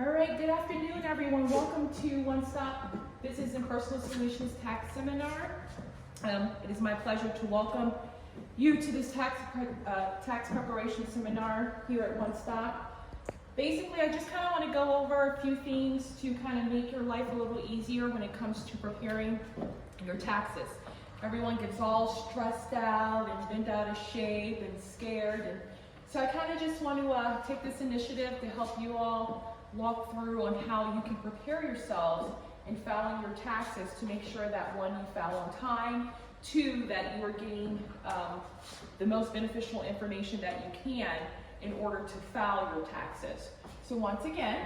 All right, good afternoon, everyone. Welcome to One Stop Business and Personal Solutions Tax Seminar. It is my pleasure to welcome you to this tax preparation seminar here at One Stop. Basically, I just kind of want to go over a few things to kind of make your life a little easier when it comes to preparing your taxes. Everyone gets all stressed out and bent out of shape and scared, and so I kind of just want to take this initiative to help you all walk through on how you can prepare yourselves in filing your taxes to make sure that one, you file on time, two, that you are getting the most beneficial information that you can in order to file your taxes. So once again,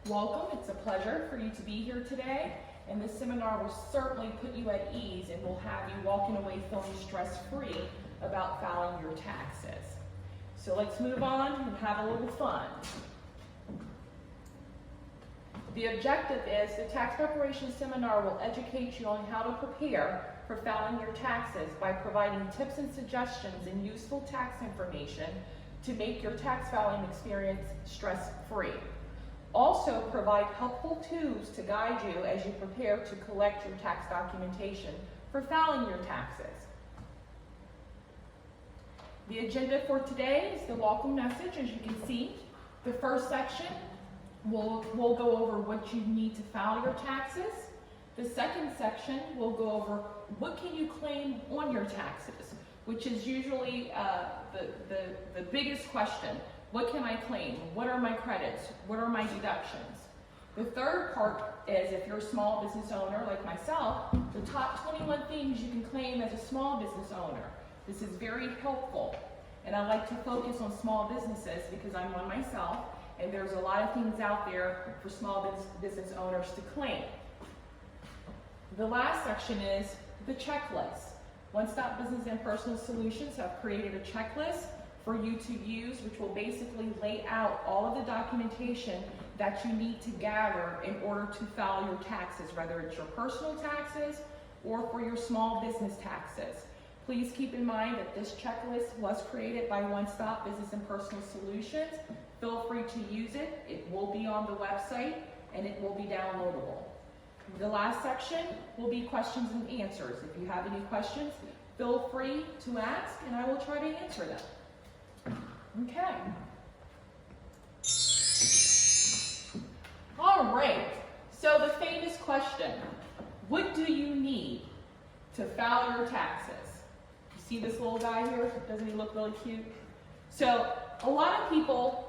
welcome. It's a pleasure for you to be here today, and this seminar will certainly put you at ease and will have you walking away feeling stress-free about filing your taxes. So let's move on and have a little fun. The objective is the tax preparation seminar will educate you on how to prepare for filing your taxes by providing tips and suggestions and useful tax information to make your tax filing experience stress-free. Also provide helpful tools to guide you as you prepare to collect your tax documentation for filing your taxes. The agenda for today is the welcome message, as you can see. The first section We'll go over what you need to file your taxes. The second section will go over what can you claim on your taxes, which is usually the biggest question. What can I claim? What are my credits? What are my deductions? The third part is, if you're a small business owner like myself, the top 21 things you can claim as a small business owner. This is very helpful, and I like to focus on small businesses because I'm one myself. And there's a lot of things out there for small business owners to claim. The last section is the checklist. One Stop Business and Personal Solutions have created a checklist for you to use, which will basically lay out all of the documentation that you need to gather in order to file your taxes, whether it's your personal taxes or for your small business taxes. Please keep in mind that this checklist was created by One Stop Business and Personal Solutions. Feel free to use it. It will be on the website and it will be downloadable. The last section will be questions and answers. If you have any questions, feel free to ask and I will try to answer them. Okay. All right. So the famous question, what do you need to file your taxes? You see this little guy here? Doesn't he look really cute? So a lot of people,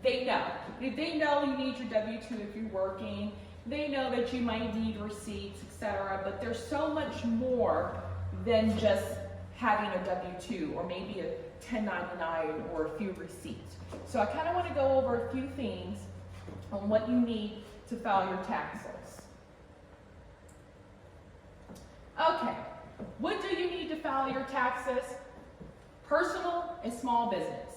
they know you need your W-2 if you're working. They know that you might need receipts, etc. But there's so much more than just having a W-2 or maybe a 1099 or a few receipts. So I kind of want to go over a few things on what you need to file your taxes. Okay, what do you need to file your taxes? Personal and small business.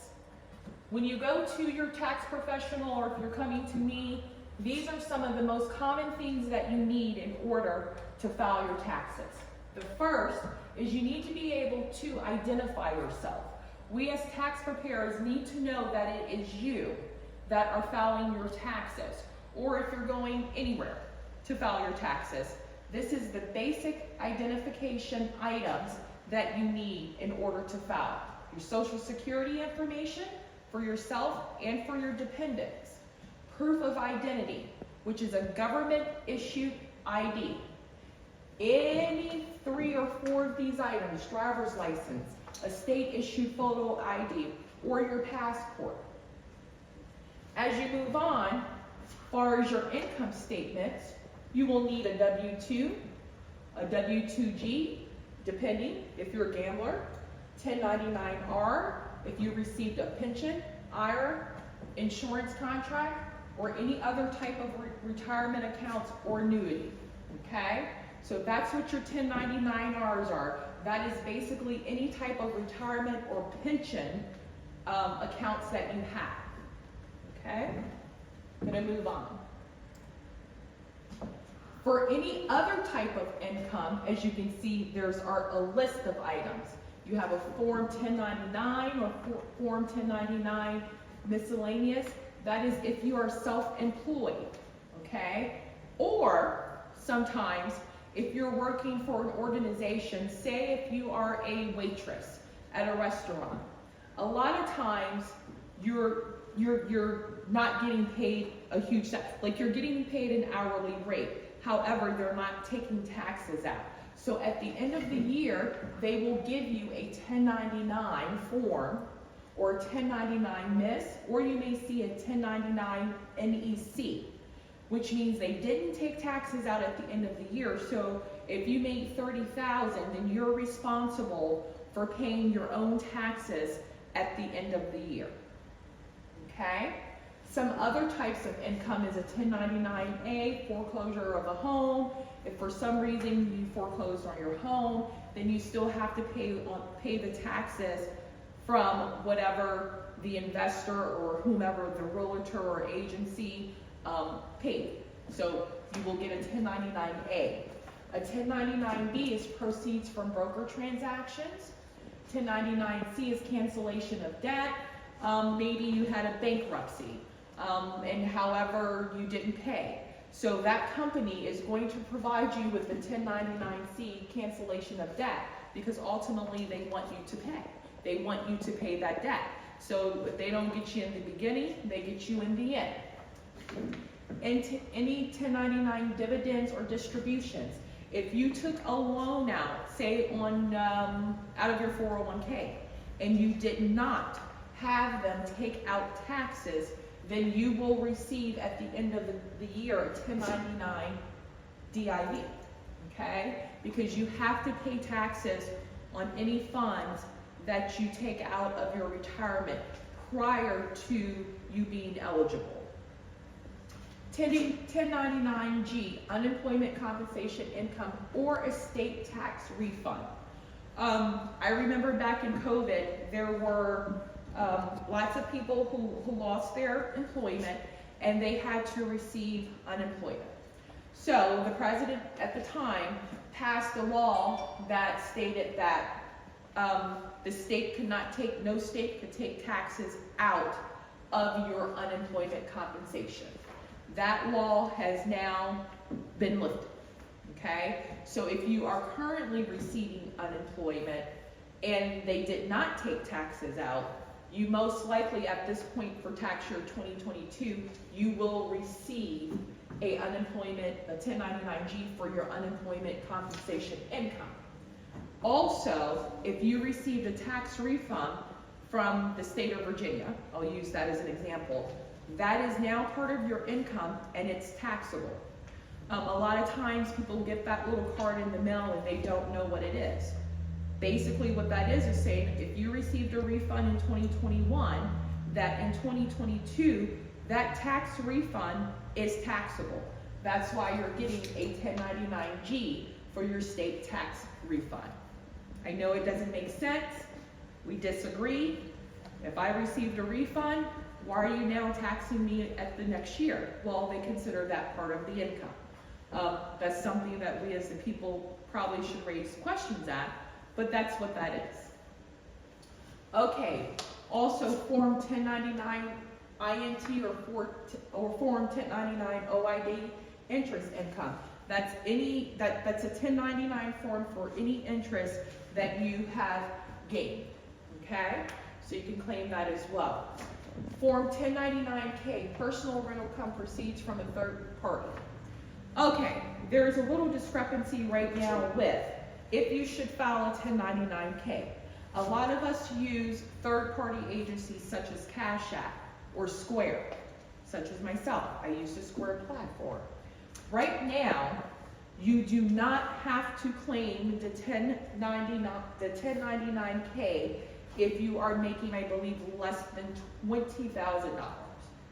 When you go to your tax professional or if you're coming to me, these are some of the most common things that you need in order to file your taxes. The first is you need to be able to identify yourself. We as tax preparers need to know that it is you that are filing your taxes, or if you're going anywhere to file your taxes. This is the basic identification items that you need in order to file. Your Social Security information for yourself and for your dependents. Proof of identity, which is a government-issued ID. Any 3 or 4 of these items, driver's license, a state-issued photo ID, or your passport. As you move on, as far as your income statements, you will need a W-2, a W-2G, depending if you're a gambler, 1099-R, if you received a pension, IRA, insurance contract, or any other type of retirement accounts or annuity, okay? So that's what your 1099-Rs are. That is basically any type of retirement or pension accounts that you have, okay? I'm gonna move on. For any other type of income, as you can see, there's a list of items. You have a Form 1099 or Form 1099 miscellaneous. that is if you are self-employed, okay? Or sometimes if you're working for an organization, say if you are a waitress at a restaurant, a lot of times you're not getting paid a huge, like you're getting paid an hourly rate. However, they're not taking taxes out. So at the end of the year, they will give you a 1099 form or a 1099 miss, or you may see a 1099 NEC, which means they didn't take taxes out at the end of the year. So if you made $30,000, then you're responsible for paying your own taxes at the end of the year. Okay? Some other types of income is a 1099-A, foreclosure of a home. If for some reason you foreclosed on your home, then you still have to pay the taxes from whatever the investor or whomever, the realtor or agency paid. So you will get a 1099-A. A 1099-B is proceeds from broker transactions. 1099-C is cancellation of debt. Maybe you had a bankruptcy, and however you didn't pay. So that company is going to provide you with the 1099-C cancellation of debt because ultimately they want you to pay. They want you to pay that debt. So if they don't get you in the beginning, they get you in the end. And any 1099 dividends or distributions. If you took a loan out, say on out of your 401k, and you did not have them take out taxes, then you will receive at the end of the year a 1099 DIV, okay? Because you have to pay taxes on any funds that you take out of your retirement prior to you being eligible. 1099-G, unemployment compensation income or estate tax refund. I remember back in COVID, there were lots of people who lost their employment and they had to receive unemployment. So the president at the time passed a law that stated that the state could not take, no state could take taxes out of your unemployment compensation. That law has now been lifted, okay? So if you are currently receiving unemployment and they did not take taxes out, you most likely at this point for tax year 2022, you will receive a 1099-G for your unemployment compensation income. Also, if you received a tax refund from the state of Virginia, I'll use that as an example, that is now part of your income and it's taxable. A lot of times people get that little card in the mail and they don't know what it is. Basically what that is saying if you received a refund in 2021, that in 2022, that tax refund is taxable. That's why you're getting a 1099-G for your state tax refund. I know it doesn't make sense. We disagree. If I received a refund, why are you now taxing me at the next year? Well, they consider that part of the income. That's something that we as the people probably should raise questions at, but that's what that is. Okay, also Form 1099 INT or Form 1099 OID interest income. That's that's a 1099 form for any interest that you have gained, okay? So you can claim that as well. Form 1099-K, personal rental income proceeds from a third party. Okay, there's a little discrepancy right now with if you should file a 1099-K. A lot of us use third-party agencies such as Cash App or Square, such as myself. I use the Square platform. Right now, you do not have to claim the 1099-K if you are making, I believe, less than $20,000,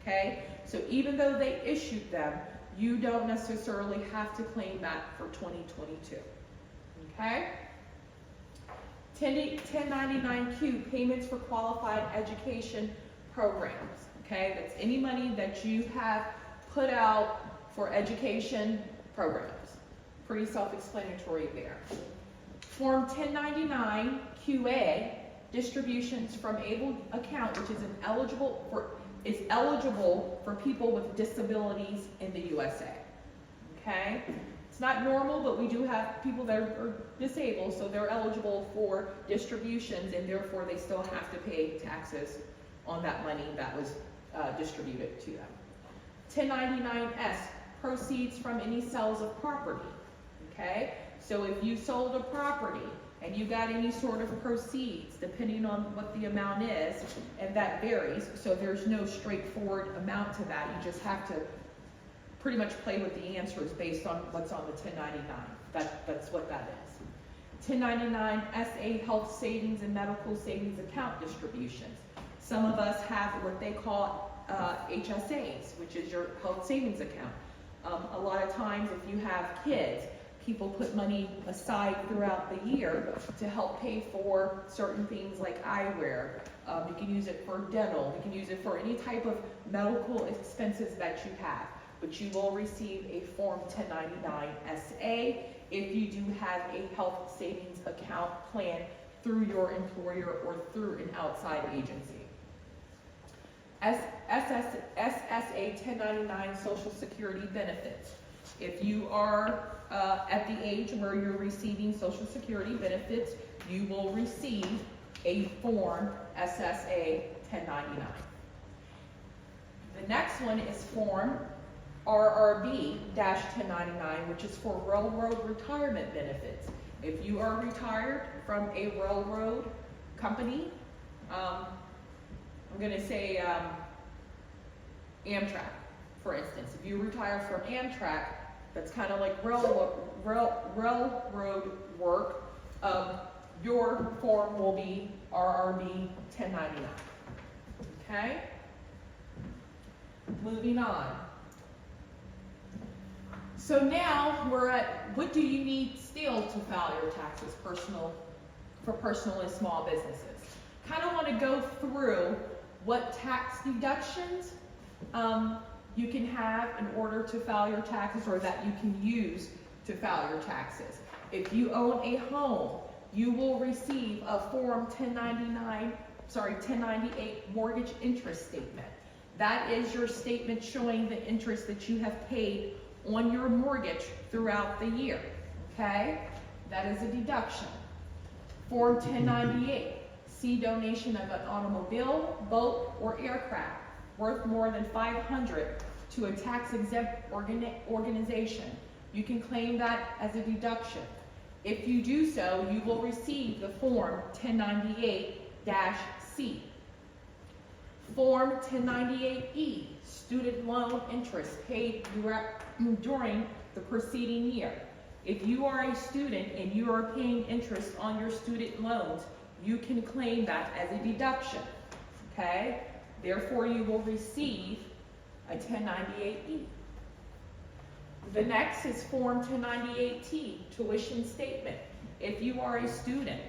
okay? So even though they issued them, you don't necessarily have to claim that for 2022, okay? 1099-Q, payments for qualified education programs, okay? That's any money that you have put out for education programs. Pretty self-explanatory there. Form 1099-QA, distributions from able account, which is is eligible for people with disabilities in the USA, okay? It's not normal, but we do have people that are disabled, so they're eligible for distributions, and therefore they still have to pay taxes on that money that was distributed to them. 1099-S, proceeds from any sales of property, okay? So if you sold a property and you got any sort of proceeds, depending on what the amount is, and that varies, so there's no straightforward amount to that. You just have to pretty much play with the answers based on what's on the 1099. That's what that is. 1099-SA, health savings and medical savings account distributions. Some of us have what they call HSAs, which is your health savings account. A lot of times if you have kids, people put money aside throughout the year to help pay for certain things like eyewear. You can use it for dental. You can use it for any type of medical expenses that you have. But you will receive a Form 1099-SA if you do have a health savings account plan through your employer or through an outside agency. SSA 1099 Social Security benefits. If you are at the age where you're receiving Social Security benefits, you will receive a Form SSA 1099. The next one is Form RRB-1099, which is for railroad retirement benefits. If you are retired from a railroad company, I'm going to say Amtrak, for instance. If you retire from Amtrak, that's kind of like railroad work, your form will be RRB 1099. Okay? Moving on. So now we're at, what do you need still to file your taxes for personal and small businesses? Kind of want to go through what tax deductions you can have in order to file your taxes, or that you can use to file your taxes. If you own a home, you will receive a Form 1098 mortgage interest statement. That is your statement showing the interest that you have paid on your mortgage throughout the year, okay? That is a deduction. Form 1098, C, donation of an automobile, boat, or aircraft worth more than $500 to a tax-exempt organization. You can claim that as a deduction. If you do so, you will receive the Form 1098-C. Form 1098-E, student loan interest paid during the preceding year. If you are a student and you are paying interest on your student loans, you can claim that as a deduction, okay? Therefore, you will receive a 1098-E. The next is Form 1098-T, tuition statement. If you are a student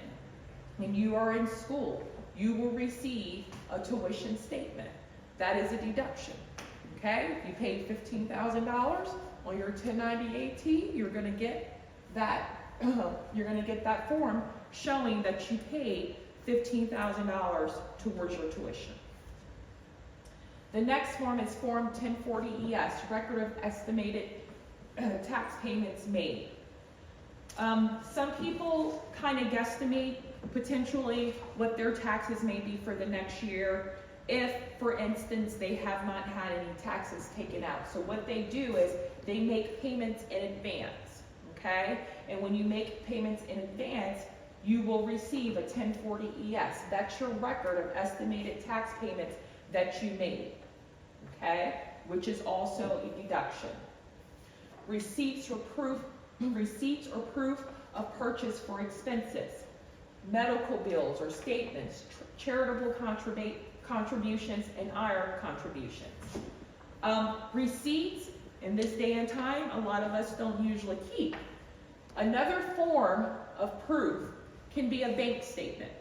and you are in school, you will receive a tuition statement. That is a deduction, okay? If you paid $15,000 on your 1098-T, you're going to get that. You're going to get that form showing that you paid $15,000 towards your tuition. The next form is Form 1040-ES, record of estimated tax payments made. Some people kind of guesstimate potentially what their taxes may be for the next year if, for instance, they have not had any taxes taken out. So what they do is they make payments in advance, okay? And when you make payments in advance, you will receive a 1040-ES. That's your record of estimated tax payments that you made, okay? Which is also a deduction. Receipts or proof of purchase for expenses, medical bills or statements, charitable contributions, and IRA contributions. Receipts, in this day and time, a lot of us don't usually keep. Another form of proof can be a bank statement,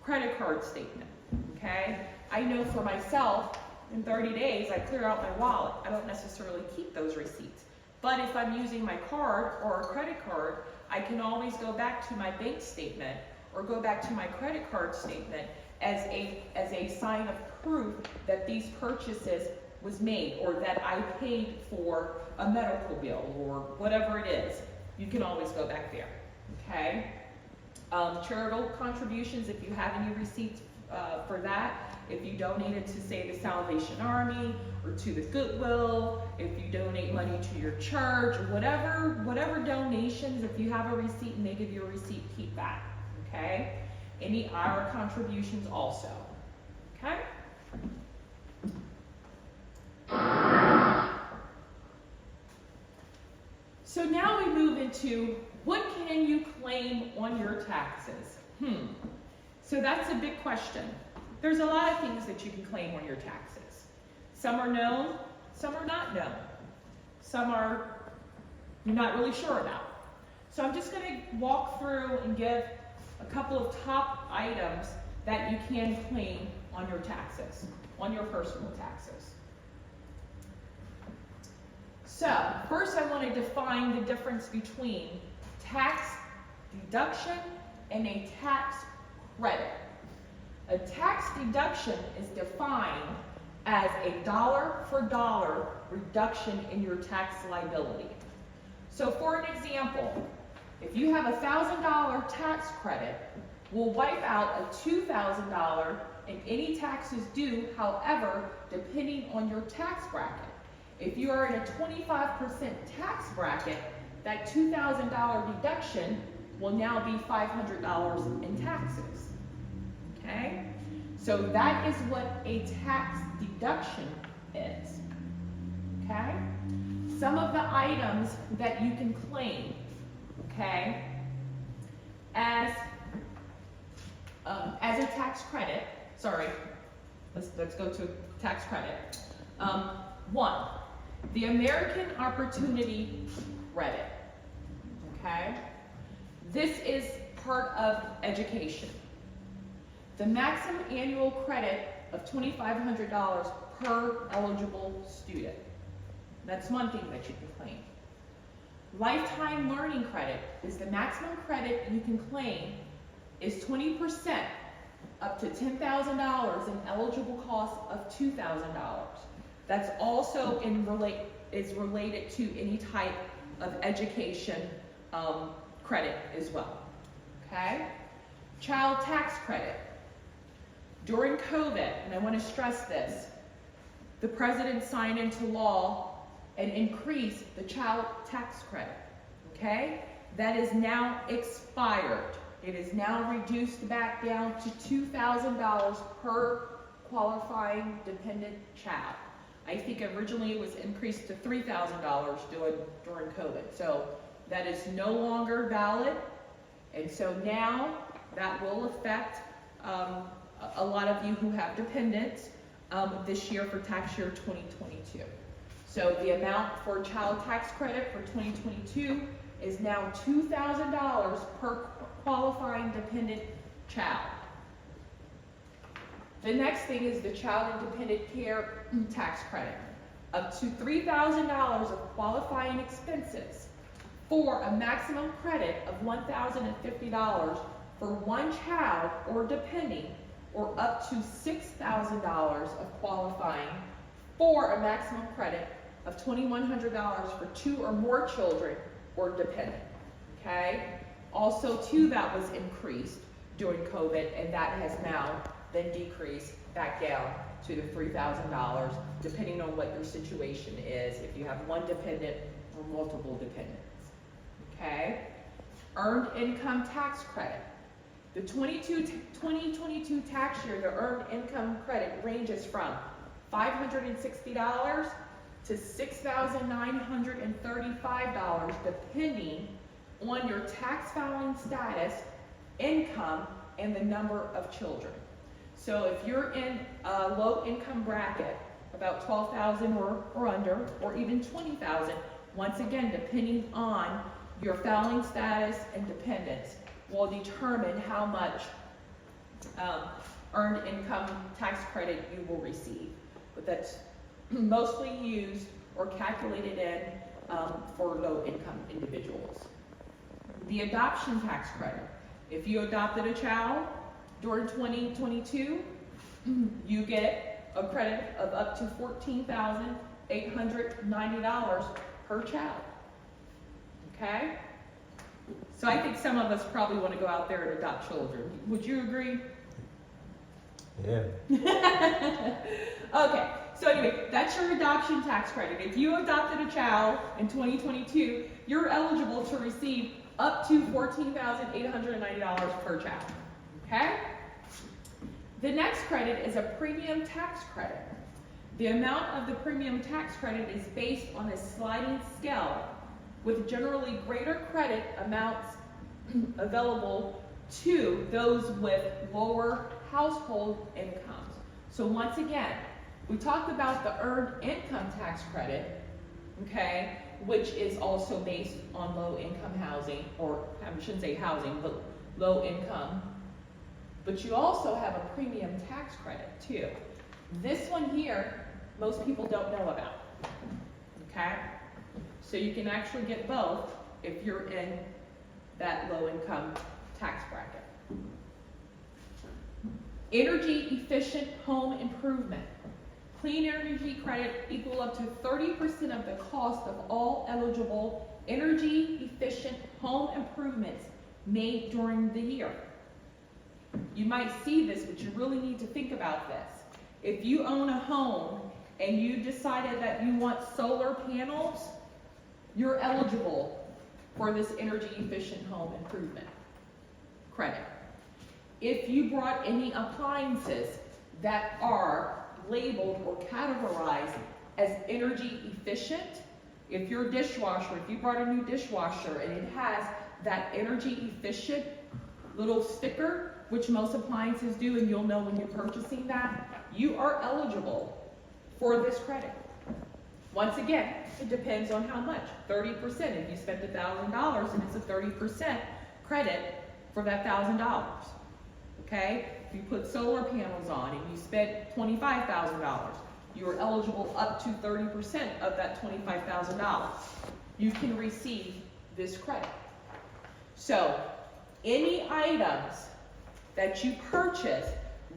credit card statement, okay? I know for myself, in 30 days, I clear out my wallet. I don't necessarily keep those receipts. But if I'm using my card or a credit card, I can always go back to my bank statement or go back to my credit card statement as a sign of proof that these purchases was made, or that I paid for a medical bill, or whatever it is. You can always go back there, okay? Charitable contributions, if you have any receipts for that, if you donated to, say, the Salvation Army, or to the Goodwill, if you donate money to your church, or whatever donations, if you have a receipt and they give you a receipt, keep that, okay? Any IRA contributions also, okay? So now we move into what can you claim on your taxes? So that's a big question. There's a lot of things that you can claim on your taxes. Some are known, some are not known. Some are you're not really sure about. So I'm just going to walk through and give a couple of top items that you can claim on your taxes, on your personal taxes. So first I want to define the difference between tax deduction and a tax credit. A tax deduction is defined as a dollar for dollar reduction in your tax liability. So for an example, if you have a $1,000 tax credit, we'll wipe out a $2,000 in any taxes due, however, depending on your tax bracket. If you are in a 25% tax bracket, that $2,000 deduction will now be $500 in taxes, okay? So that is what a tax deduction is, okay? Some of the items that you can claim, okay, as a tax credit, let's go to tax credit. One, the American Opportunity Credit, okay? This is part of education. The maximum annual credit of $2,500 per eligible student. That's one thing that you can claim. Lifetime learning credit is the maximum credit you can claim is 20% up to $10,000 in eligible costs of $2,000. That's also is related to any type of education credit as well, okay? Child tax credit. During COVID, and I want to stress this, the president signed into law and increased the child tax credit, okay? That is now expired. It is now reduced back down to $2,000 per qualifying dependent child. I think originally it was increased to $3,000 during COVID. So that is no longer valid. And so now that will affect a lot of you who have dependents this year for tax year 2022. So the amount for child tax credit for 2022 is now $2,000 per qualifying dependent child. The next thing is the child and dependent care tax credit. Up to $3,000 of qualifying expenses for a maximum credit of $1,050 for one child or depending, or up to $6,000 of qualifying for a maximum credit of $2,100 for 2 or more children or dependent, okay? Also, too, that was increased during COVID, and that has now been decreased back down to the $3,000, depending on what your situation is, if you have one dependent or multiple dependents, okay? Earned income tax credit. The 2022 tax year, the earned income credit ranges from $560 to $6,935, depending on your tax filing status, income, and the number of children. So if you're in a low income bracket, about $12,000 or under, or even $20,000, once again, depending on your filing status and dependence, will determine how much earned income tax credit you will receive. But that's mostly used or calculated in for low income individuals. The adoption tax credit. If you adopted a child during 2022, you get a credit of up to $14,890 per child. Okay? So I think some of us probably want to go out there and adopt children. Would you agree? Yeah. Okay, so anyway, that's your adoption tax credit. If you adopted a child in 2022, you're eligible to receive up to $14,890 per child. Okay? The next credit is a premium tax credit. The amount of the premium tax credit is based on a sliding scale with generally greater credit amounts available to those with lower household incomes. So once again, we talked about the earned income tax credit, okay, which is also based on low income housing, or I shouldn't say housing, but low income. But you also have a premium tax credit too. This one here, most people don't know about, okay? So you can actually get both if you're in that low income tax bracket. Energy efficient home improvement. Clean energy credit equal up to 30% of the cost of all eligible energy efficient home improvements made during the year. You might see this, but you really need to think about this. If you own a home and you decided that you want solar panels, you're eligible for this energy efficient home improvement credit. If you brought any appliances that are labeled or categorized as energy efficient, if your dishwasher, if you brought a new dishwasher and it has that energy efficient little sticker, which most appliances do, and you'll know when you're purchasing that, you are eligible for this credit. Once again, it depends on how much. 30%, if you spent $1,000 and it's a 30% credit for that $1,000. Okay? If you put solar panels on and you spent $25,000, you are eligible up to 30% of that $25,000. You can receive this credit. So, any items that you purchase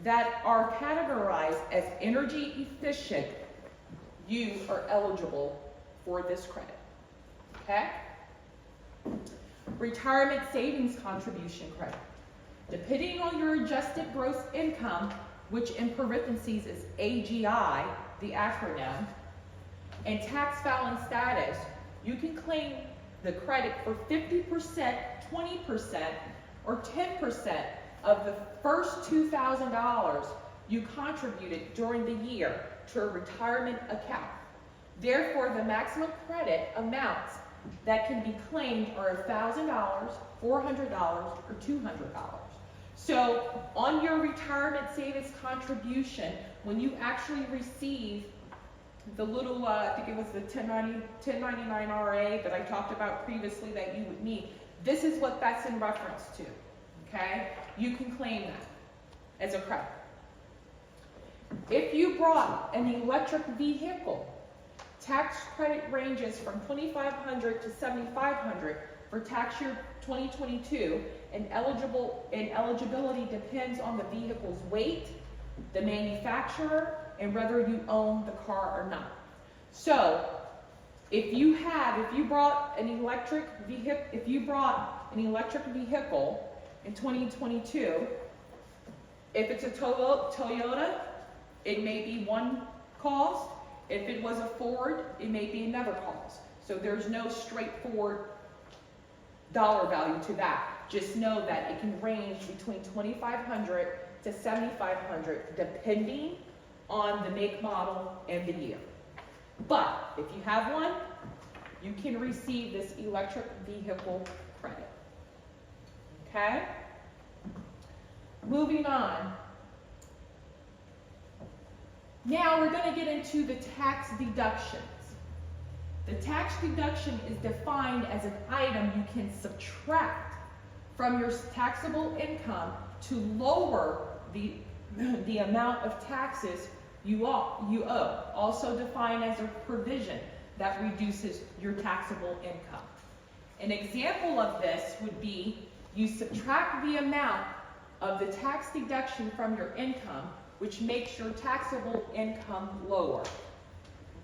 that are categorized as energy efficient, you are eligible for this credit. Okay? Retirement savings contribution credit. Depending on your adjusted gross income, which in parentheses is AGI, the acronym, and tax filing status, you can claim the credit for 50%, 20%, or 10% of the first $2,000 you contributed during the year to a retirement account. Therefore, the maximum credit amounts that can be claimed are $1,000, $400, or $200. So, on your retirement savings contribution, when you actually receive the little, I think it was the 1099 RA that I talked about previously that you would need, this is what that's in reference to, okay? You can claim that as a credit. If you brought an electric vehicle, tax credit ranges from $2,500 to $7,500 for tax year 2022, and eligibility depends on the vehicle's weight, the manufacturer, and whether you own the car or not. So, if you brought an electric vehicle in 2022, if it's a Toyota, it may be one cost. If it was a Ford, it may be another cost. So there's no straightforward dollar value to that. Just know that it can range between $2,500 to $7,500 depending on the make, model, and the year. But if you have one, you can receive this electric vehicle credit. Okay? Moving on. Now we're going to get into the tax deductions. The tax deduction is defined as an item you can subtract from your taxable income to lower the amount of taxes you owe. Also defined as a provision that reduces your taxable income. An example of this would be you subtract the amount of the tax deduction from your income which makes your taxable income lower.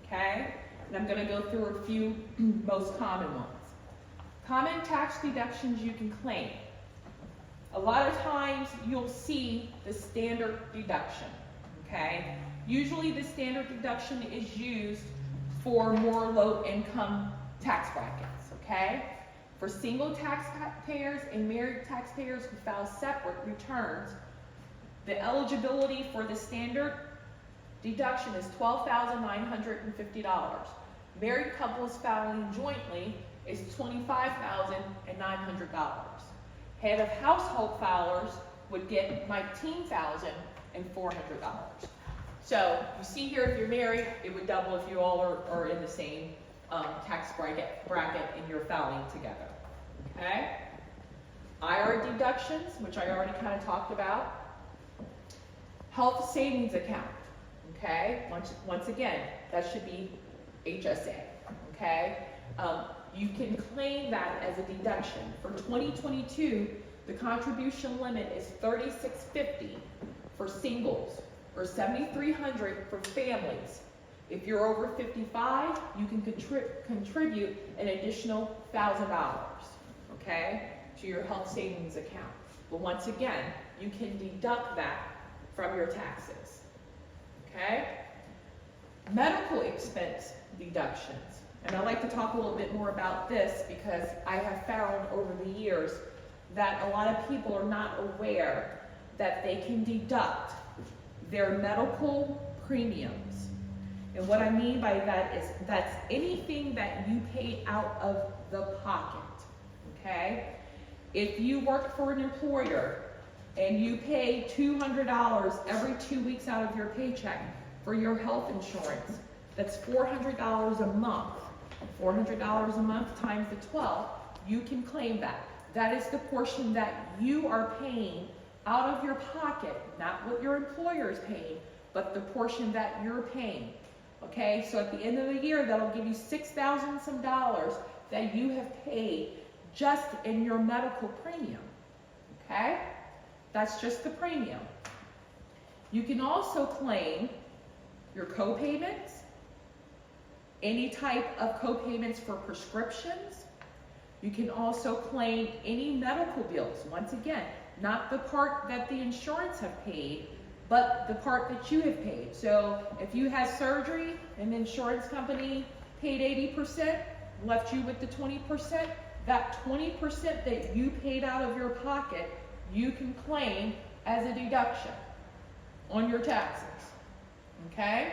Okay? And I'm going to go through a few most common ones. Common tax deductions you can claim. A lot of times you'll see the standard deduction. Okay? Usually the standard deduction is used for more low-income tax brackets. Okay? For single taxpayers and married taxpayers who file separate returns, the eligibility for the standard deduction is $12,950. Married couples filing jointly is $25,900. Head of household filers would get $19,400. So you see here, if you're married, it would double if you all are in the same tax bracket and you're filing together. Okay? IR deductions, which I already kind of talked about. Health savings account. Okay? Once again, that should be HSA. Okay? You can claim that as a deduction. For 2022, the contribution limit is $3,650 for singles or $7,300 for families. If you're over 55, you can contribute an additional $1,000, okay, to your health savings account. But once again, you can deduct that from your taxes, okay? Medical expense deductions. And I'd like to talk a little bit more about this because I have found over the years that a lot of people are not aware that they can deduct their medical premiums. And what I mean by that is that's anything that you paid out of the pocket, okay? If you work for an employer and you pay $200 every 2 weeks out of your paycheck for your health insurance, that's $400 a month. $400 a month times the 12, you can claim that. That is the portion that you are paying out of your pocket, not what your employer is paying, but the portion that you're paying. Okay, so at the end of the year, that'll give you $6,000 some dollars that you have paid just in your medical premium. Okay, that's just the premium. You can also claim your co-payments, any type of co-payments for prescriptions. You can also claim any medical bills. Once again, not the part that the insurance have paid, but the part that you have paid. So if you had surgery and the insurance company paid 80%, left you with the 20%, that 20% that you paid out of your pocket, you can claim as a deduction on your taxes. Okay?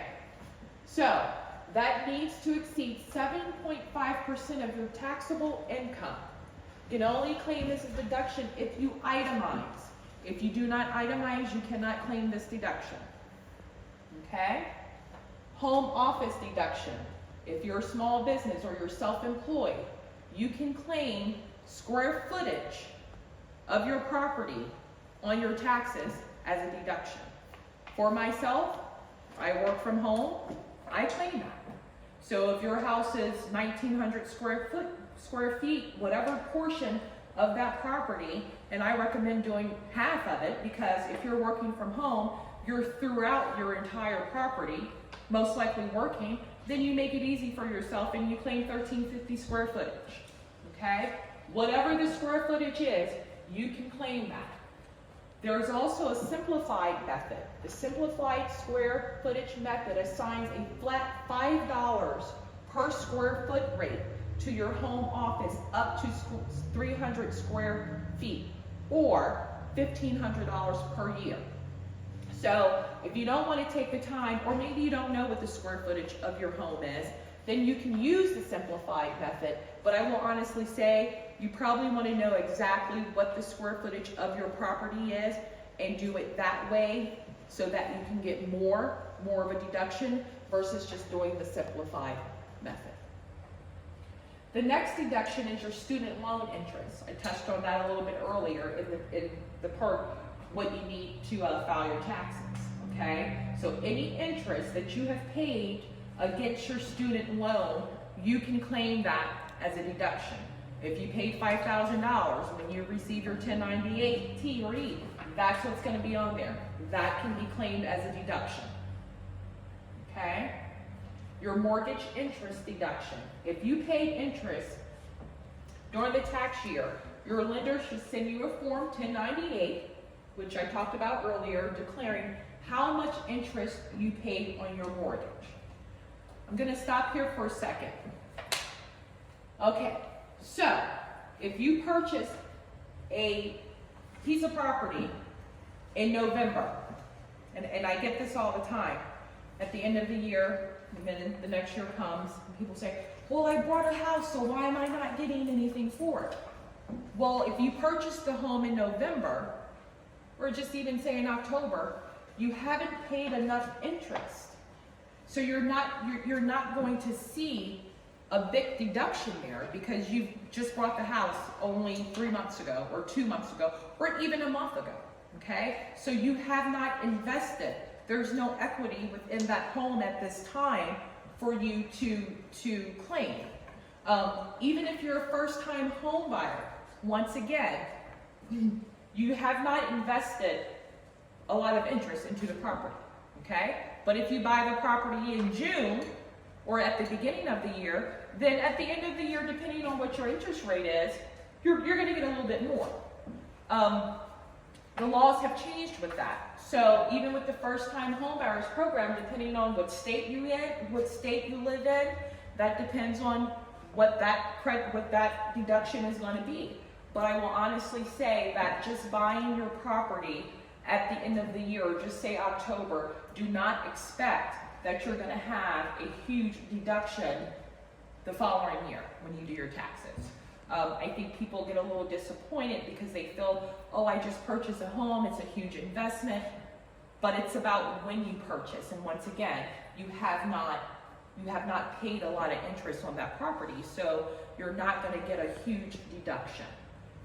So that needs to exceed 7.5% of your taxable income. You can only claim this as a deduction if you itemize. If you do not itemize, you cannot claim this deduction. Okay? Home office deduction. If you're a small business or you're self-employed, you can claim square footage of your property on your taxes as a deduction. For myself, I work from home, I claim that. So if your house is 1,900 square feet, whatever portion of that property, and I recommend doing half of it because if you're working from home, you're throughout your entire property, most likely working, then you make it easy for yourself and you claim 1,350 square footage, okay? Whatever the square footage is, you can claim that. There's also a simplified method. The simplified square footage method assigns a flat $5 per square foot rate to your home office up to 300 square feet or $1,500 per year. So if you don't want to take the time, or maybe you don't know what the square footage of your home is, then you can use the simplified method. But I will honestly say you probably want to know exactly what the square footage of your property is and do it that way so that you can get more of a deduction versus just doing the simplified method. The next deduction is your student loan interest. I touched on that a little bit earlier in the part what you need to file your taxes, okay? So any interest that you have paid against your student loan, you can claim that as a deduction. If you paid $5,000 when you receive your 1098 T or E, that's what's going to be on there. That can be claimed as a deduction. Okay? Your mortgage interest deduction. If you paid interest during the tax year, your lender should send you a form 1098, which I talked about earlier, declaring how much interest you paid on your mortgage. I'm going to stop here for a second. Okay, so if you purchase a piece of property in November, and I get this all the time, at the end of the year, and then the next year comes, and people say, well, I bought a house, so why am I not getting anything for it? Well, if you purchased the home in November, or just even say in October, you haven't paid enough interest. So you're not going to see a big deduction there because you just bought the house only 3 months ago, or 2 months ago, or even a month ago, okay? So you have not invested. There's no equity within that home at this time for you to claim. Even if you're a first-time home buyer, once again, you have not invested a lot of interest into the property, okay? But if you buy the property in June or at the beginning of the year, then at the end of the year, depending on what your interest rate is, you're going to get a little bit more. The laws have changed with that. So even with the first-time home buyers program, depending on what state you live in, that depends on what that deduction is going to be. But I will honestly say that just buying your property at the end of the year, or just say October, do not expect that you're going to have a huge deduction the following year when you do your taxes. I think people get a little disappointed because they feel, oh, I just purchased a home, it's a huge investment, but it's about when you purchase. And once again, you have not paid a lot of interest on that property, so you're not going to get a huge deduction.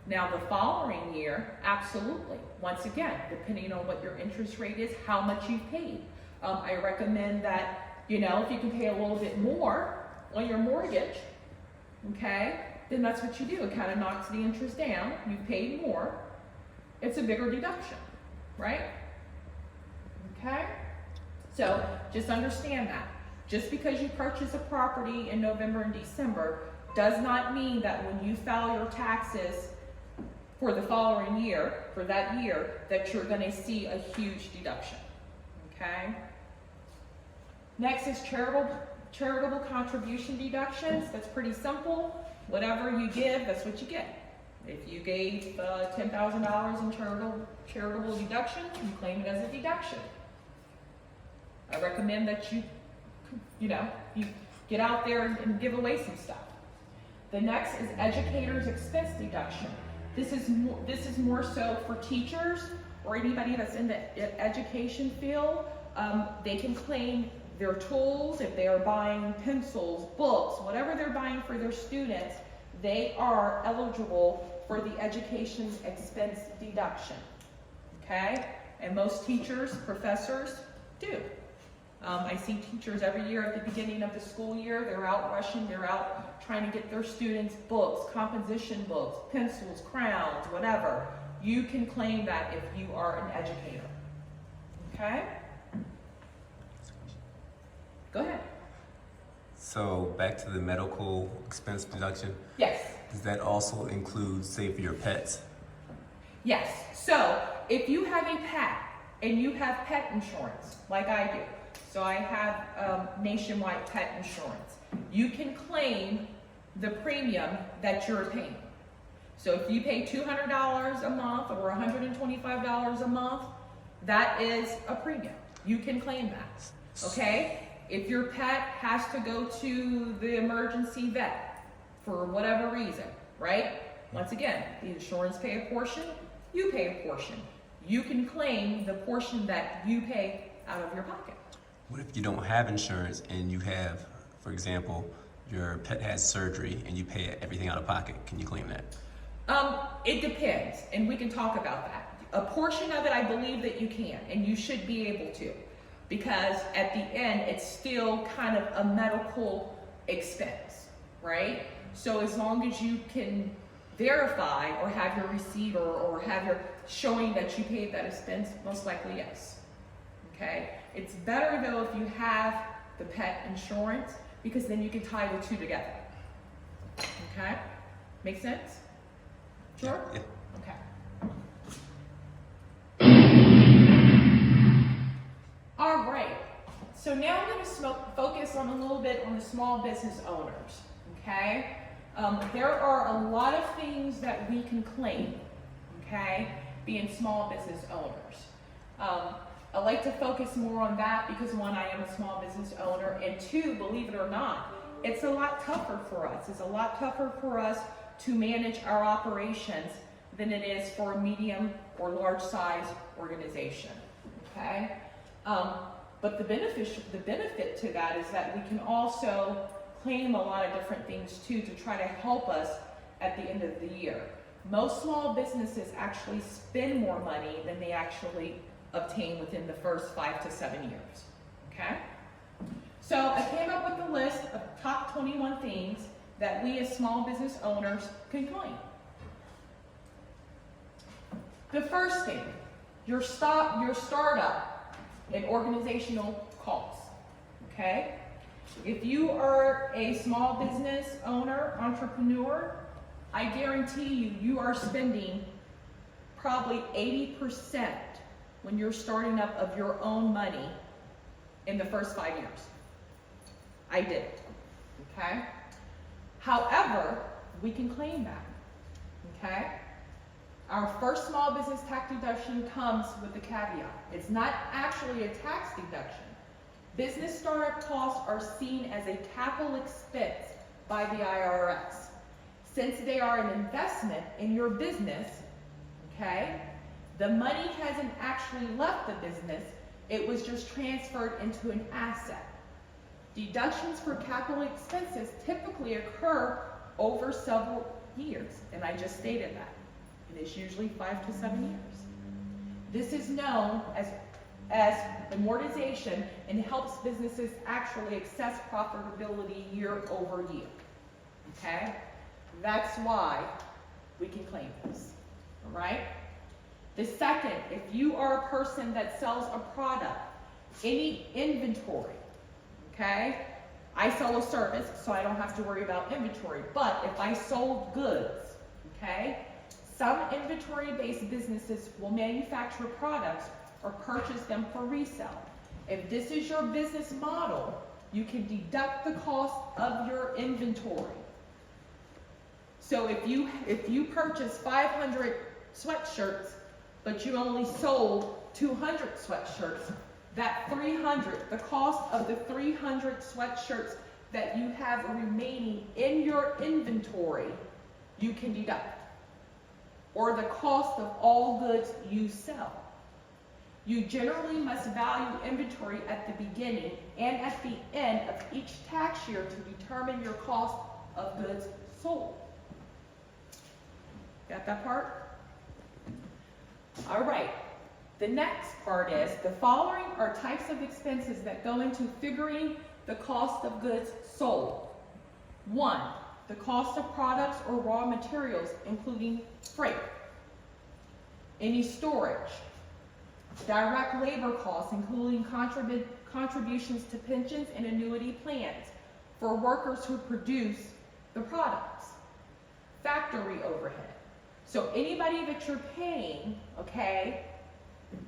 Now the following year, absolutely. Once again, depending on what your interest rate is, how much you've paid. I recommend that, if you can pay a little bit more on your mortgage, okay, then that's what you do. It kind of knocks the interest down. You've paid more. It's a bigger deduction, right? Okay? So just understand that. Just because you purchase a property in November and December does not mean that when you file your taxes for the following year, for that year, that you're going to see a huge deduction. Okay? Next is charitable contribution deductions. That's pretty simple. Whatever you give, that's what you get. If you gave $10,000 in charitable deduction, you claim it as a deduction. I recommend that you get out there and give away some stuff. The next is educator's expense deduction. This is more so for teachers or anybody that's in the education field. They can claim their tools, if they are buying pencils, books, whatever they're buying for their students, they are eligible for the education expense deduction, okay? And most teachers, professors do. I see teachers every year at the beginning of the school year, they're out rushing, they're out trying to get their students books, composition books, pencils, crayons, whatever. You can claim that if you are an educator, okay? Go ahead. So back to the medical expense deduction. Yes. Does that also include, say, for your pets? Yes. So if you have a pet and you have pet insurance, like I do, so I have nationwide pet insurance, you can claim the premium that you're paying. So if you pay $200 a month or $125 a month, that is a premium. You can claim that, okay? If your pet has to go to the emergency vet for whatever reason, right? Once again, the insurance pay a portion, you pay a portion. You can claim the portion that you pay out of your pocket. What if you don't have insurance and you have, for example, your pet has surgery and you pay everything out of pocket? Can you claim that? It depends, and we can talk about that. A portion of it, I believe that you can, and you should be able to, because at the end, it's still kind of a medical expense, right? So as long as you can verify or have your receipt or have your showing that you paid that expense, most likely yes. Okay? It's better though if you have the pet insurance, because then you can tie the two together. Okay? Make sense? Sure? Yeah. Okay. All right. So now I'm going to focus on a little bit on the small business owners. Okay? There are a lot of things that we can claim. Okay? Being small business owners. I like to focus more on that because one, I am a small business owner, and two, believe it or not, it's a lot tougher for us. It's a lot tougher for us to manage our operations than it is for a medium or large size organization. Okay? But the benefit to that is that we can also claim a lot of different things too to try to help us at the end of the year. Most small businesses actually spend more money than they actually obtain within the first 5 to 7 years. Okay? So I came up with a list of top 21 things that we as small business owners can claim. The first thing, your startup and organizational costs. Okay? If you are a small business owner, entrepreneur, I guarantee you are spending probably 80% when you're starting up of your own money in the first 5 years. I did it. Okay? However, we can claim that. Okay? Our first small business tax deduction comes with a caveat. It's not actually a tax deduction. Business startup costs are seen as a capital expense by the IRS. Since they are an investment in your business, okay, the money hasn't actually left the business, it was just transferred into an asset. Deductions for capital expenses typically occur over several years, and I just stated that. It is usually 5 to 7 years. This is known as amortization and helps businesses actually access profitability year over year. Okay? That's why we can claim this. All right? The second, if you are a person that sells a product, any inventory, okay? I sell a service, so I don't have to worry about inventory. But if I sold goods, okay? Some inventory-based businesses will manufacture products or purchase them for resale. If this is your business model, you can deduct the cost of your inventory. So if you purchase 500 sweatshirts, but you only sold 200 sweatshirts, that 300, the cost of the 300 sweatshirts that you have remaining in your inventory, you can deduct. Or the cost of all goods you sell. You generally must value inventory at the beginning and at the end of each tax year to determine your cost of goods sold. Got that part? All right. The next part is, the following are types of expenses that go into figuring the cost of goods sold. 1, the cost of products or raw materials, including freight. Any storage. Direct labor costs, including contributions to pensions and annuity plans for workers who produce the products. Factory overhead. So anybody that you're paying, okay,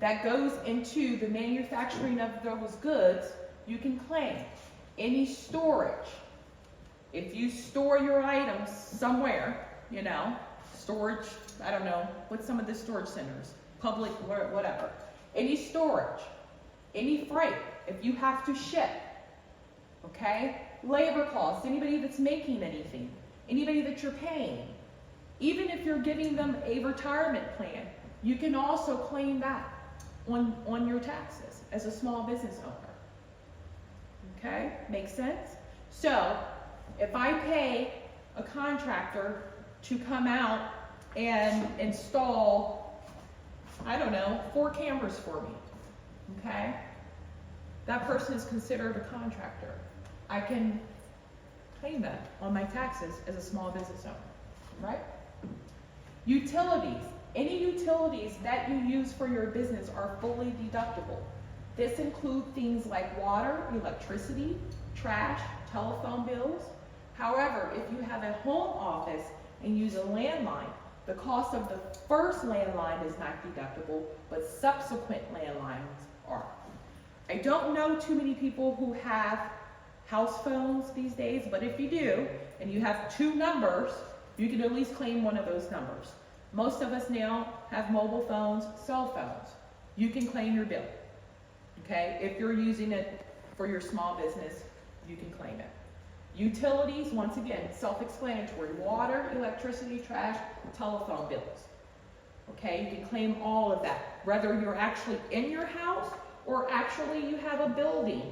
that goes into the manufacturing of those goods, you can claim. Any storage. If you store your items somewhere, you know, storage, I don't know, what's some of the storage centers? Public, whatever. Any storage. Any freight, if you have to ship. Okay? Labor costs, anybody that's making anything. Anybody that you're paying. Even if you're giving them a retirement plan, you can also claim that on your taxes as a small business owner. Okay? Makes sense? So, if I pay a contractor to come out and install, I don't know, 4 cameras for me, okay? That person is considered a contractor. I can claim that on my taxes as a small business owner, right? Utilities. Any utilities that you use for your business are fully deductible. This includes things like water, electricity, trash, telephone bills. However, if you have a home office and use a landline, the cost of the first landline is not deductible, but subsequent landlines are. I don't know too many people who have house phones these days, but if you do, and you have 2 numbers, you can at least claim one of those numbers. Most of us now have mobile phones, cell phones. You can claim your bill, okay? If you're using it for your small business, you can claim it. Utilities, once again, self-explanatory. Water, electricity, trash, telephone bills. Okay, you can claim all of that, whether you're actually in your house or actually you have a building,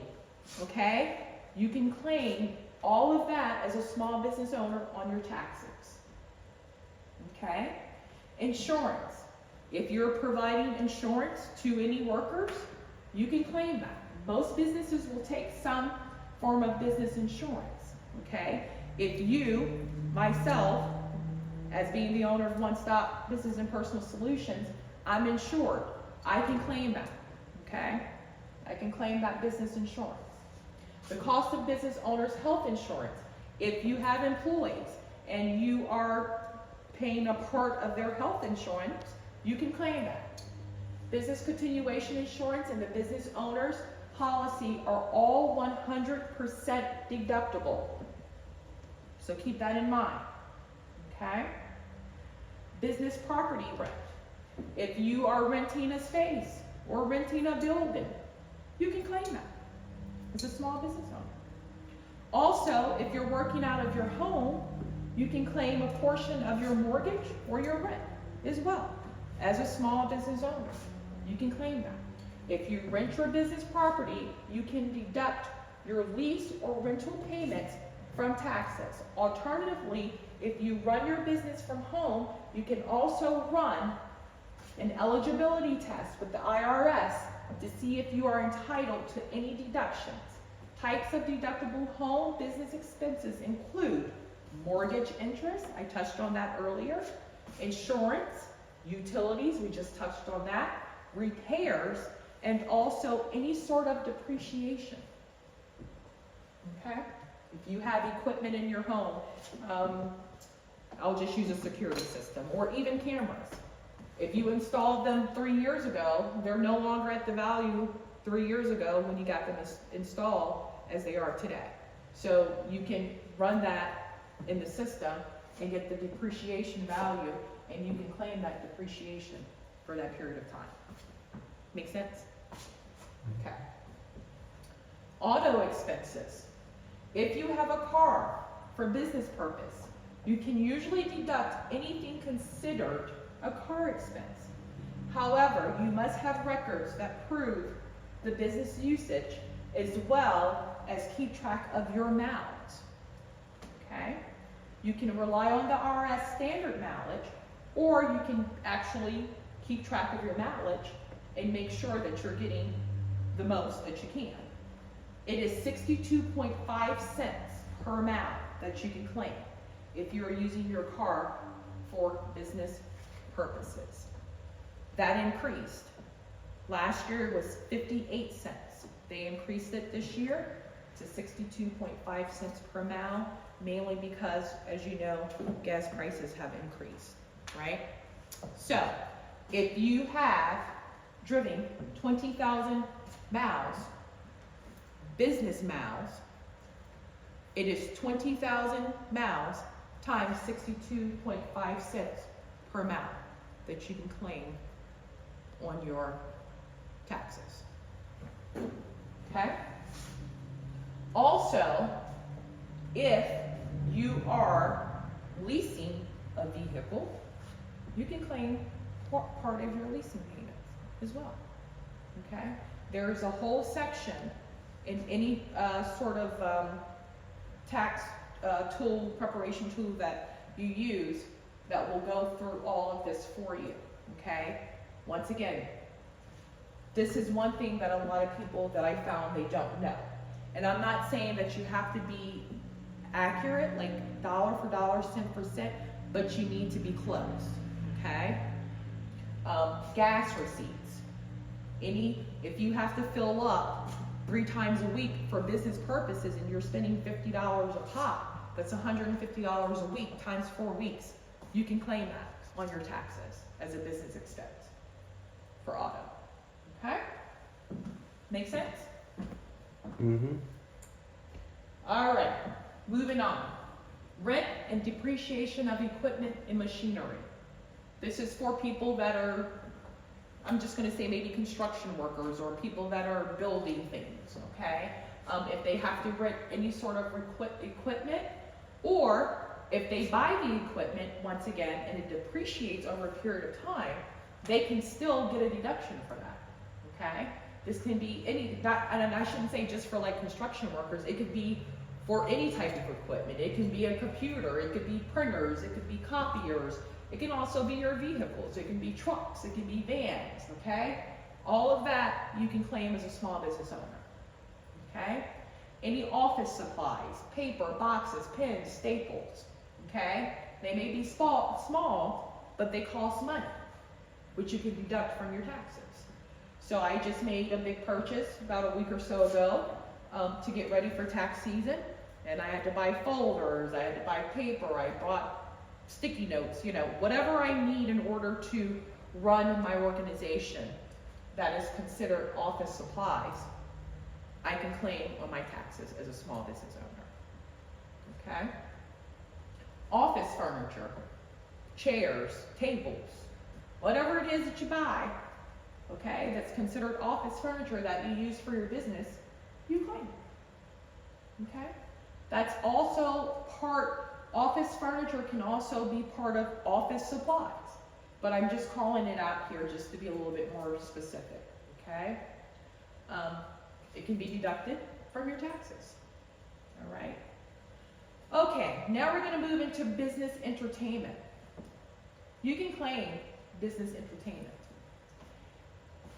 okay? You can claim all of that as a small business owner on your taxes, okay? Insurance. If you're providing insurance to any workers, you can claim that. Most businesses will take some form of business insurance, okay? If you, myself, as being the owner of One Stop Business and Personal Solutions, I'm insured. I can claim that, okay? I can claim that business insurance. The cost of business owners' health insurance. If you have employees and you are paying a part of their health insurance, you can claim that. Business continuation insurance and the business owner's policy are all 100% deductible. So keep that in mind, okay? Business property rent. If you are renting a space or renting a building, you can claim that as a small business owner. Also, if you're working out of your home, you can claim a portion of your mortgage or your rent as well. As a small business owner, you can claim that. If you rent your business property, you can deduct your lease or rental payments from taxes. Alternatively, if you run your business from home, you can also run an eligibility test with the IRS to see if you are entitled to any deductions. Types of deductible home business expenses include mortgage interest, I touched on that earlier, insurance, utilities, we just touched on that, repairs, and also any sort of depreciation. Okay? If you have equipment in your home, I'll just use a security system, or even cameras. If you installed them 3 years ago, they're no longer at the value 3 years ago when you got them installed as they are today. So you can run that in the system and get the depreciation value, and you can claim that depreciation for that period of time. Make sense? Okay. Auto expenses. If you have a car for business purpose, you can usually deduct anything considered a car expense. However, you must have records that prove the business usage as well as keep track of your miles. Okay? You can rely on the IRS standard mileage, or you can actually keep track of your mileage and make sure that you're getting the most that you can. It is 62.5 cents per mile that you can claim if you're using your car for business purposes. That increased. Last year it was 58 cents. They increased it this year to 62.5 cents per mile, mainly because, as you know, gas prices have increased, right? So, if you have driven 20,000 miles, business miles, it is 20,000 miles times 62.5 cents per mile that you can claim on your taxes. Okay? Also, if you are leasing a vehicle, you can claim part of your leasing payments as well. Okay? There's a whole section in any sort of tax tool, preparation tool that you use that will go through all of this for you. Okay? Once again, this is one thing that a lot of people that I found they don't know. And I'm not saying that you have to be accurate, like dollar for dollar, cent for cent, but you need to be close, okay? Gas receipts. If you have to fill up 3 times a week for business purposes and you're spending $50 a pop, that's $150 a week times 4 weeks. You can claim that on your taxes as a business expense for auto, okay? Make sense? Mm-hmm. All right, moving on. Rent and depreciation of equipment and machinery. This is for people that are, I'm just gonna say maybe construction workers or people that are building things, okay? If they have to rent any sort of equipment, or if they buy the equipment, once again, and it depreciates over a period of time, they can still get a deduction for that, okay? This can be and I shouldn't say just for like construction workers, it could be for any type of equipment. It can be a computer, it could be printers, it could be copiers, it can also be your vehicles, it can be trucks, it can be vans, okay? All of that you can claim as a small business owner, okay? Any office supplies, paper, boxes, pens, staples, okay? They may be small, but they cost money, which you can deduct from your taxes. So I just made a big purchase about a week or so ago to get ready for tax season, and I had to buy folders, I had to buy paper, I bought sticky notes, you know, whatever I need in order to run my organization that is considered office supplies, I can claim on my taxes as a small business owner, okay? Office furniture, chairs, tables, whatever it is that you buy, okay, that's considered office furniture that you use for your business, you claim, okay? That's also office furniture can also be part of office supplies, but I'm just calling it out here just to be a little bit more specific, okay? It can be deducted from your taxes, all right? Okay, now we're gonna move into business entertainment. You can claim business entertainment.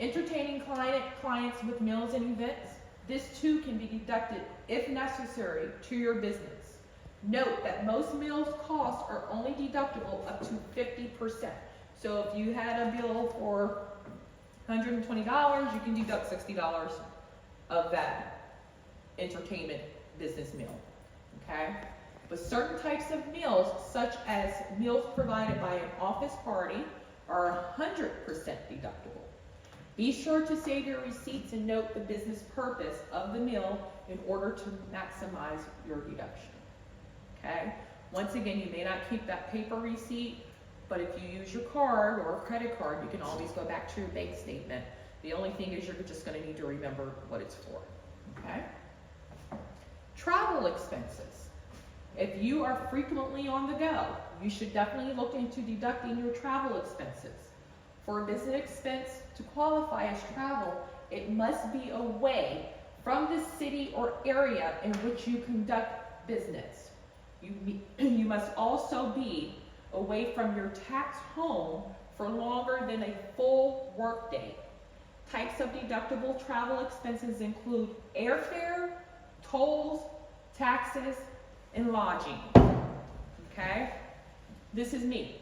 Entertaining clients with meals and events, this too can be deducted if necessary to your business. Note that most meals costs are only deductible up to 50%. So if you had a bill for $120, you can deduct $60 of that entertainment business meal, okay? But certain types of meals, such as meals provided by an office party, are 100% deductible. Be sure to save your receipts and note the business purpose of the meal in order to maximize your deduction, okay? Once again, you may not keep that paper receipt, but if you use your card or a credit card, you can always go back to your bank statement. The only thing is you're just gonna need to remember what it's for, okay? Travel expenses. If you are frequently on the go, you should definitely look into deducting your travel expenses. For a business expense to qualify as travel, it must be away from the city or area in which you conduct business. You must also be away from your tax home for longer than a full workday. Types of deductible travel expenses include airfare, tolls, taxes, and lodging, okay? This is me.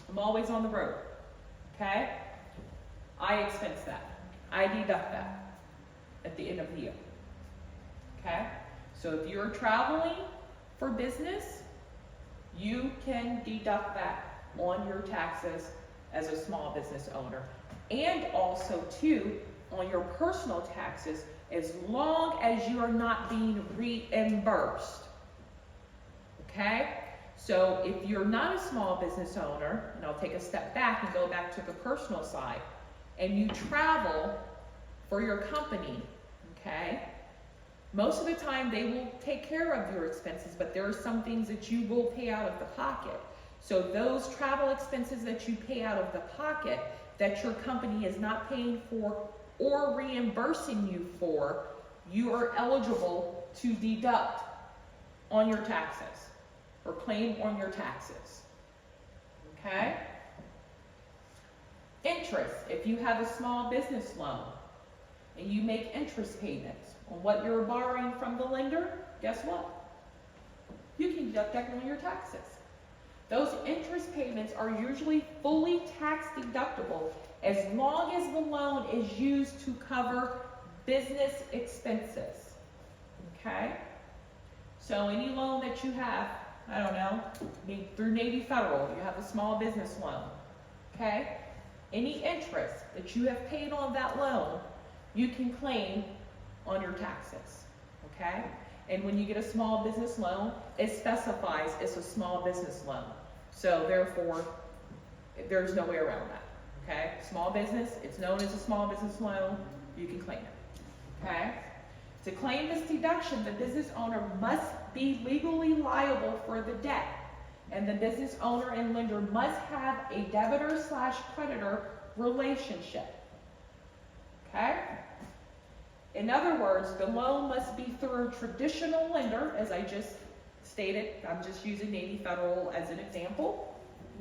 I'm always on the road, okay? I expense that. I deduct that at the end of the year, okay? So if you're traveling for business, you can deduct that on your taxes as a small business owner. And also too, on your personal taxes, as long as you are not being reimbursed, okay? So if you're not a small business owner, and I'll take a step back and go back to the personal side, and you travel for your company, okay? Most of the time they will take care of your expenses, but there are some things that you will pay out of the pocket. So those travel expenses that you pay out of the pocket that your company is not paying for or reimbursing you for, you are eligible to deduct on your taxes or claim on your taxes, okay? Interest, if you have a small business loan and you make interest payments on what you're borrowing from the lender, guess what? you can deduct that on your taxes. Those interest payments are usually fully tax deductible as long as the loan is used to cover business expenses. Okay? So any loan that you have, I don't know, through Navy Federal, you have a small business loan. Okay? Any interest that you have paid on that loan, you can claim on your taxes. Okay? And when you get a small business loan, it specifies it's a small business loan. So therefore, there's no way around that. Okay? Small business, it's known as a small business loan, you can claim it. Okay? To claim this deduction, the business owner must be legally liable for the debt. And the business owner and lender must have a debtor/creditor relationship. Okay? In other words, the loan must be through a traditional lender, as I just stated. I'm just using Navy Federal as an example.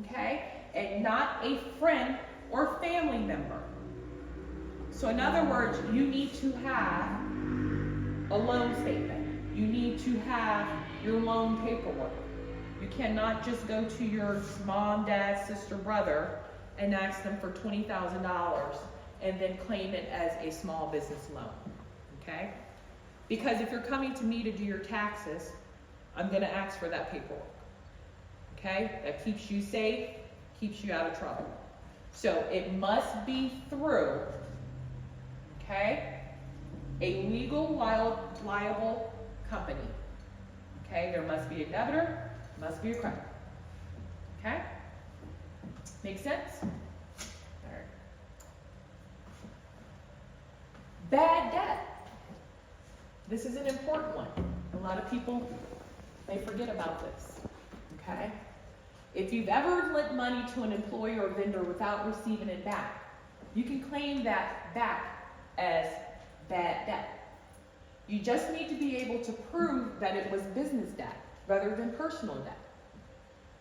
Okay? And not a friend or family member. So in other words, you need to have a loan statement. You need to have your loan paperwork. You cannot just go to your mom, dad, sister, brother and ask them for $20,000 and then claim it as a small business loan. Okay? Because if you're coming to me to do your taxes, I'm going to ask for that paperwork. Okay? That keeps you safe, keeps you out of trouble. So it must be through, okay, a legal liable company. Okay? There must be a debtor, must be a creditor. Okay? Make sense? All right. Bad debt. This is an important one. A lot of people, they forget about this. Okay? If you've ever lent money to an employer or vendor without receiving it back, you can claim that back as bad debt. You just need to be able to prove that it was business debt rather than personal debt.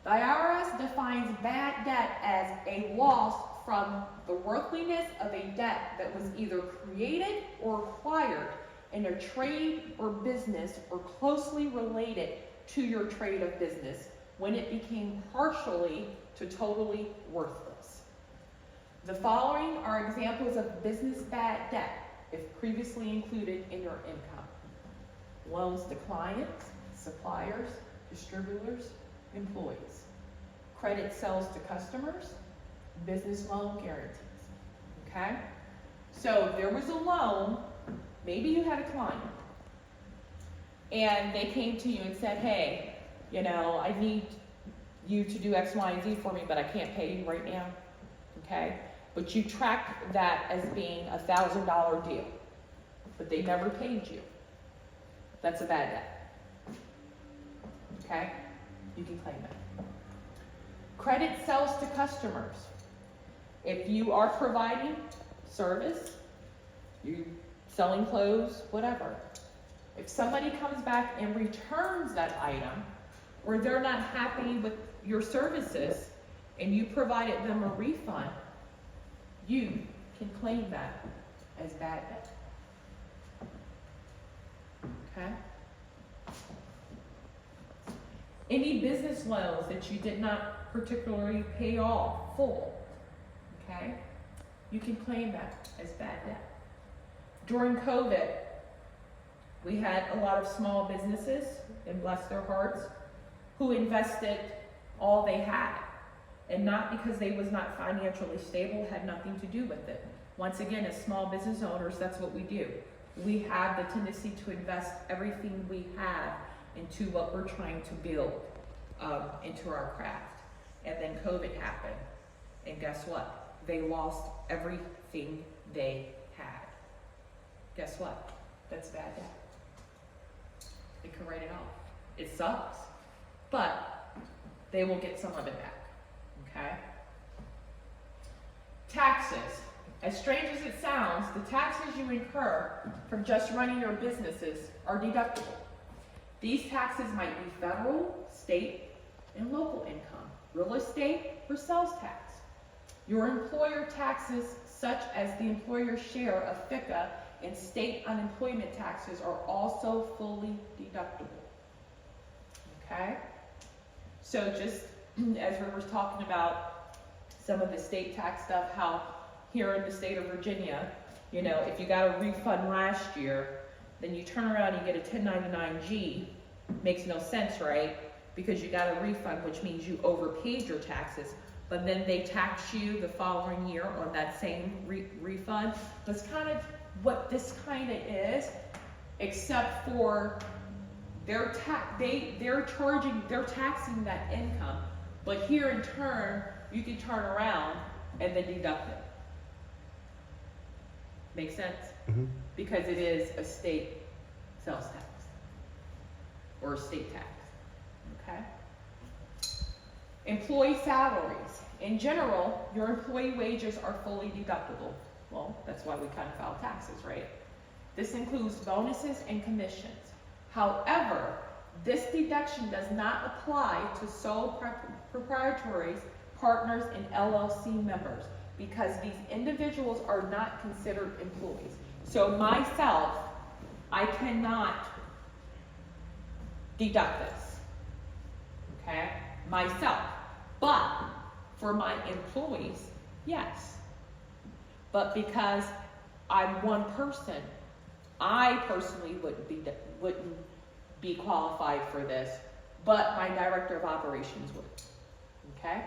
The IRS defines bad debt as a loss from the worthiness of a debt that was either created or acquired in a trade or business or closely related to your trade of business when it became partially to totally worthless. The following are examples of business bad debt if previously included in your income. Loans to clients, suppliers, distributors, employees. Credit sales to customers, business loan guarantees. Okay? So if there was a loan, maybe you had a client, and they came to you and said, hey, you know, I need you to do X, Y, and Z for me, but I can't pay you right now. Okay? But you tracked that as being a $1,000 deal, but they never paid you. That's a bad debt. Okay? You can claim that. Credit sales to customers. If you are providing service, you selling clothes, whatever. If somebody comes back and returns that item, or they're not happy with your services, and you provided them a refund, you can claim that as bad debt. Okay? Any business loans that you did not particularly pay off full, okay? You can claim that as bad debt. During COVID, we had a lot of small businesses, and bless their hearts, who invested all they had. And not because they was not financially stable, had nothing to do with it. Once again, as small business owners, that's what we do. We have the tendency to invest everything we have into what we're trying to build, into our craft. And then COVID happened, and guess what? They lost everything they had. Guess what? That's bad debt. They can write it off. It sucks, but they will get some of it back, okay? Taxes. As strange as it sounds, the taxes you incur from just running your businesses are deductible. These taxes might be federal, state, and local income, real estate, or sales tax. Your employer taxes, such as the employer share of FICA and state unemployment taxes, are also fully deductible. okay? So just as we were talking about some of the state tax stuff, how here in the state of Virginia, you know, if you got a refund last year, then you turn around and you get a 1099-G, makes no sense, right? Because you got a refund, which means you overpaid your taxes, but then they tax you the following year on that same refund. That's kind of what this kind of is, except for they're taxing that income, but here in turn, you can turn around and then deduct it. Make sense? Mm-hmm. Because it is a state sales tax or a state tax, okay? Employee salaries. In general, your employee wages are fully deductible. Well, that's why we kind of file taxes, right? This includes bonuses and commissions. However, this deduction does not apply to sole proprietaries, partners, and LLC members because these individuals are not considered employees. So myself, I cannot deduct this, okay? Myself. But for my employees, yes. But because I'm one person, I personally wouldn't be qualified for this, but my director of operations would, okay?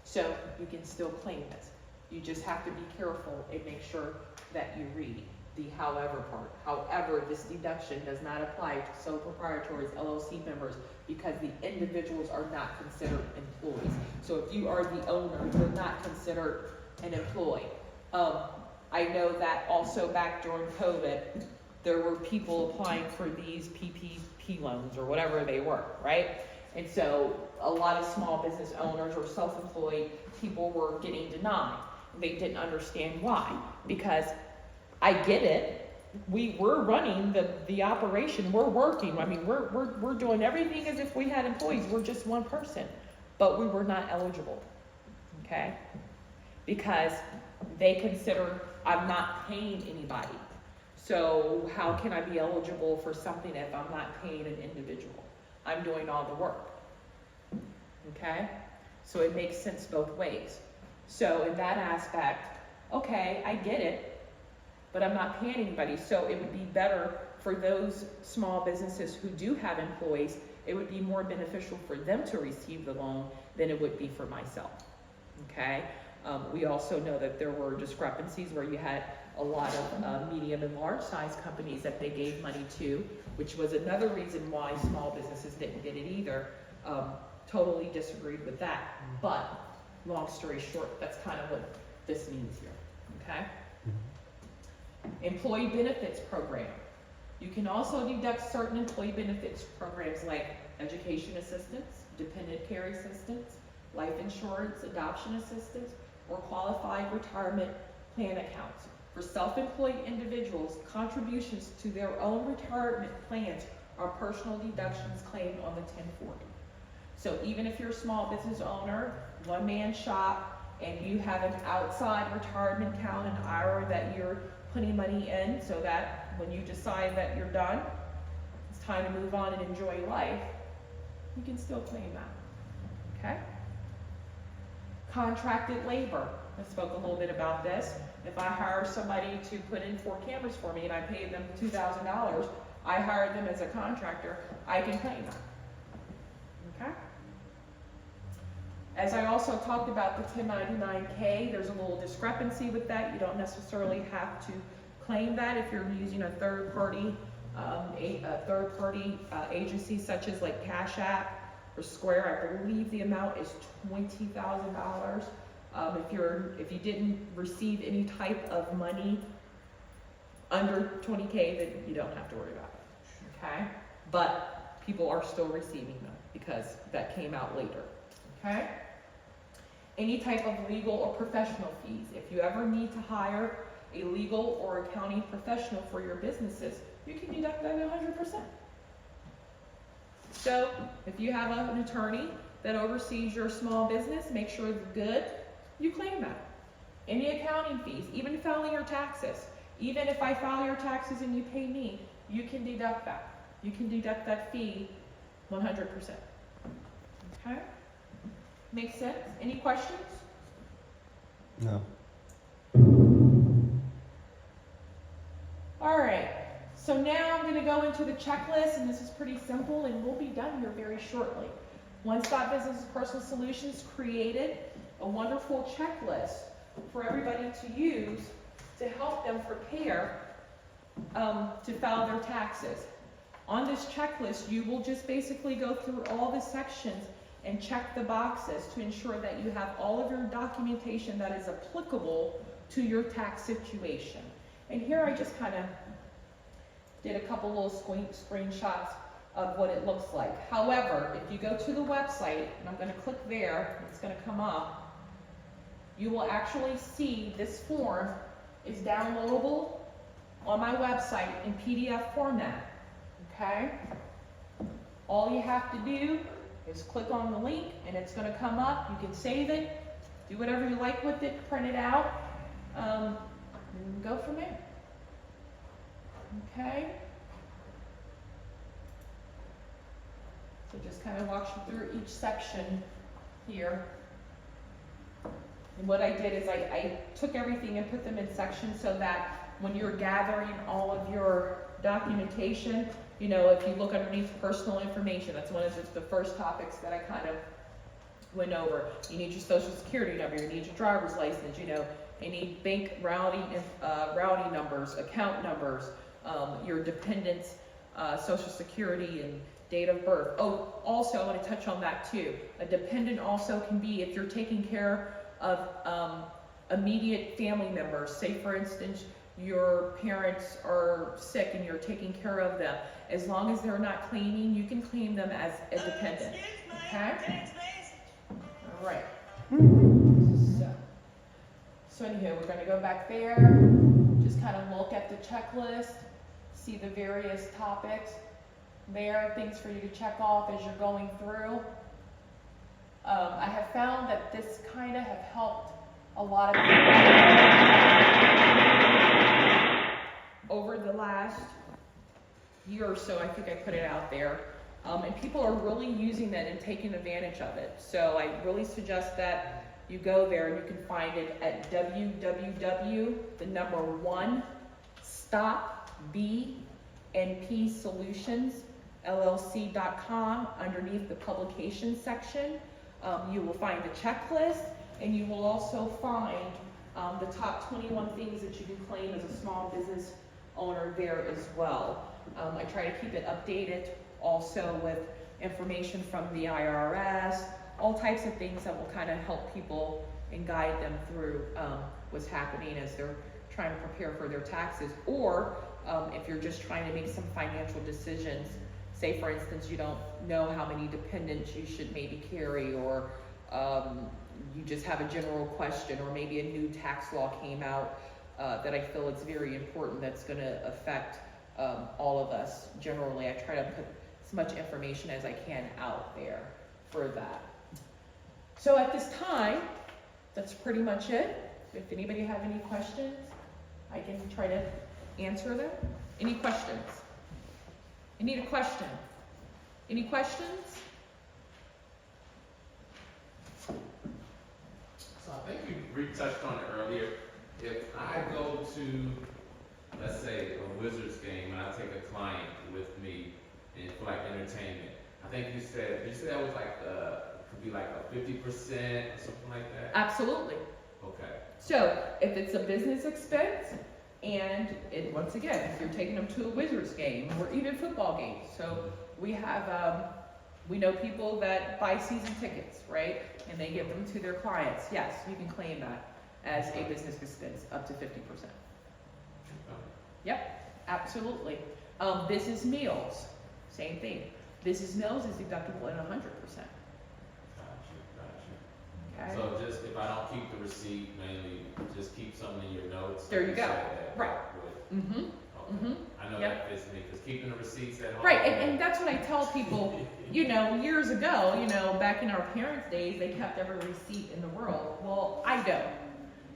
So you can still claim this. You just have to be careful and make sure that you read the however part. However, this deduction does not apply to sole proprietaries, LLC members, because the individuals are not considered employees. So if you are the owner, you're not considered an employee. I know that also back during COVID, there were people applying for these PPP loans or whatever they were, right? And so a lot of small business owners or self-employed people were getting denied. They didn't understand why, because I get it. We're running the operation. We're working. I mean, we're doing everything as if we had employees. We're just one person, but we were not eligible, okay? Because they consider I'm not paying anybody. So how can I be eligible for something if I'm not paying an individual? I'm doing all the work, okay? So it makes sense both ways. So in that aspect, okay, I get it, but I'm not paying anybody. So it would be better for those small businesses who do have employees, it would be more beneficial for them to receive the loan than it would be for myself, okay? We also know that there were discrepancies where you had a lot of medium and large size companies that they gave money to, which was another reason why small businesses didn't get it either. Totally disagreed with that, but long story short, that's kind of what this means here, okay? Employee benefits program. You can also deduct certain employee benefits programs like education assistance, dependent care assistance, life insurance, adoption assistance, or qualified retirement plan accounts. For self-employed individuals, contributions to their own retirement plans are personal deductions claimed on the 1040. So even if you're a small business owner, one-man shop, and you have an outside retirement account, an IRA that you're putting money in so that when you decide that you're done, it's time to move on and enjoy life, you can still claim that, okay? Contracted labor. I spoke a little bit about this. If I hire somebody to put in 4 cameras for me and I pay them $2,000, I hired them as a contractor, I can claim that, okay? As I also talked about the 1099K, there's a little discrepancy with that. You don't necessarily have to claim that if you're using a third-party agency such as like Cash App or Square. I believe the amount is $20,000. If you didn't receive any type of money under 20K, then you don't have to worry about it, okay? But people are still receiving them because that came out later, okay? Any type of legal or professional fees. If you ever need to hire a legal or accounting professional for your businesses, you can deduct that 100%. So if you have an attorney that oversees your small business, make sure it's good, you claim that. Any accounting fees, even filing your taxes. Even if I file your taxes and you pay me, you can deduct that. You can deduct that fee 100%. Okay? Makes sense? Any questions? No. All right, so now I'm gonna go into the checklist, and this is pretty simple, and we'll be done here very shortly. One-Stop Business Personal Solutions created a wonderful checklist for everybody to use to help them prepare to file their taxes. On this checklist, you will just basically go through all the sections and check the boxes to ensure that you have all of your documentation that is applicable to your tax situation. And here I just kind of did a couple little screenshots of what it looks like. However, if you go to the website, and I'm going to click there, and it's going to come up, you will actually see this form is downloadable on my website in PDF format. Okay? All you have to do is click on the link, and it's going to come up. You can save it, do whatever you like with it, print it out, and go from there. Okay? So just kind of walk you through each section here. And what I did is I took everything and put them in sections so that when you're gathering all of your documentation, you know, if you look underneath personal information, that's one of the first topics that I kind of went over. You need your social security number, you need your driver's license, you know, you need bank routing numbers, account numbers, your dependents' social security and date of birth. Oh, also I want to touch on that too. A dependent also can be if you're taking care of immediate family members. Say for instance, your parents are sick and you're taking care of them. As long as they're not claiming, you can claim them as a dependent. Okay? All right. So anyway, we're going to go back there, just kind of look at the checklist, see the various topics there, things for you to check off as you're going through. I have found that this kind of have helped a lot of people over the last year or so. I think I put it out there. And people are really using that and taking advantage of it. So I really suggest that you go there and you can find it at www.stopbnpsolutionsllc.com. Underneath the publication section, you will find the checklist, and you will also find the top 21 things that you can claim as a small business owner there as well. I try to keep it updated also with information from the IRS, all types of things that will kind of help people and guide them through what's happening as they're trying to prepare for their taxes, or if you're just trying to make some financial decisions. Say for instance, you don't know how many dependents you should maybe carry, or you just have a general question, or maybe a new tax law came out that I feel it's very important that's going to affect all of us. Generally, I try to put as much information as I can out there for that. So at this time, that's pretty much it. If anybody have any questions, I can try to answer them. Any questions? I need a question. Any questions? So I think you touched on it earlier. If I go to, let's say, a Wizards game and I take a client with me and for like entertainment, I think you said that was like could be like a 50% or something like that? Absolutely. Okay. So if it's a business expense, and once again, if you're taking them to a Wizards game or even football games, so we have, we know people that buy season tickets, right? And they give them to their clients. Yes, you can claim that as a business expense up to 50%. Yep, absolutely. Business meals, same thing. Business meals is deductible at 100%. Okay. So just if I don't keep the receipt, mainly just keep something in your notes. There you go. That right. Mm-hmm. Okay. Mm-hmm. I know Yep. that fits me because keeping the receipts at home. Right, and that's what I tell people, you know, years ago, you know, back in our parents' days, they kept every receipt in the world. Well, I don't,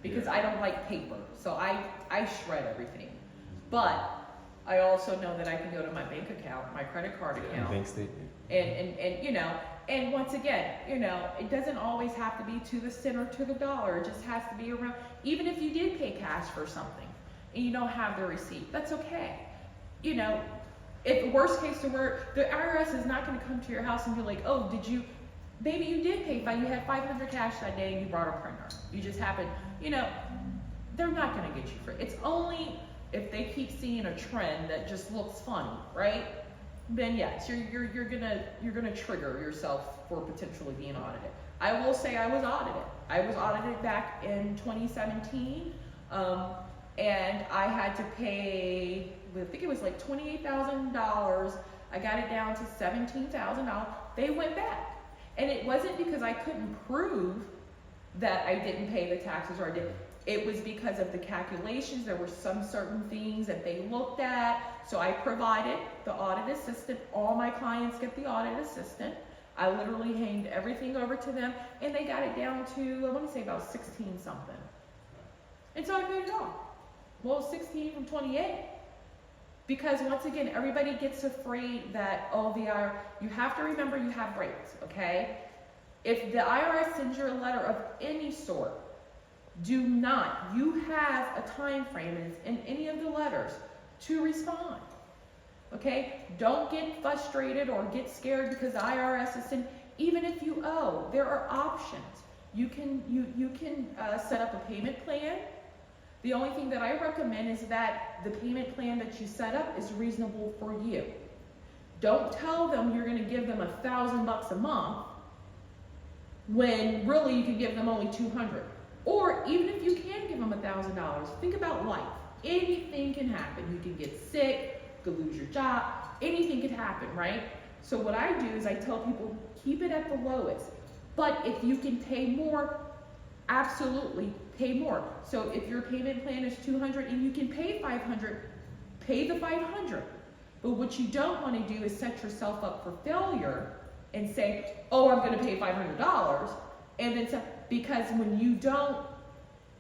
because I don't like paper, so I shred everything. But I also know that I can go to my bank account, my credit card account, Bank statement. and you know, and once again, you know, it doesn't always have to be to the cent or to the dollar. It just has to be around, even if you did pay cash for something and you don't have the receipt, that's okay. You know, if worst case to where the IRS is not going to come to your house and be like, oh, maybe you did pay, you had $500 cash that day and you brought a printer. You just happened, you know, they're not going to get you free. It's only if they keep seeing a trend that just looks funny, right? Then yes, you're gonna trigger yourself for potentially being audited. I will say I was audited. I was audited back in 2017, and I had to pay, I think it was like $28,000. I got it down to $17,000. They went back, and it wasn't because I couldn't prove that I didn't pay the taxes or I didn't. It was because of the calculations. There were some certain things that they looked at. So I provided the audit assistant. All my clients get the audit assistant. I literally handed everything over to them, and they got it down to, I want to say about 16 something. And so I paid it off. Well, 16 from 28. Because once again, everybody gets afraid that, oh, you have to remember you have rights, okay? If the IRS sends you a letter of any sort, you have a time frame in any of the letters to respond. Okay? Don't get frustrated or get scared because the IRS is sending, even if you owe, there are options. You can set up a payment plan. The only thing that I recommend is that the payment plan that you set up is reasonable for you. Don't tell them you're going to give them $1,000 a month when really you can give them only $200. Or even if you can give them $1,000, think about life. Anything can happen. You can get sick, you could lose your job, anything could happen, right? So what I do is I tell people, keep it at the lowest. But if you can pay more, absolutely pay more. So if your payment plan is $200 and you can pay $500, pay the $500. But what you don't want to do is set yourself up for failure and say, oh, I'm going to pay $500, and then because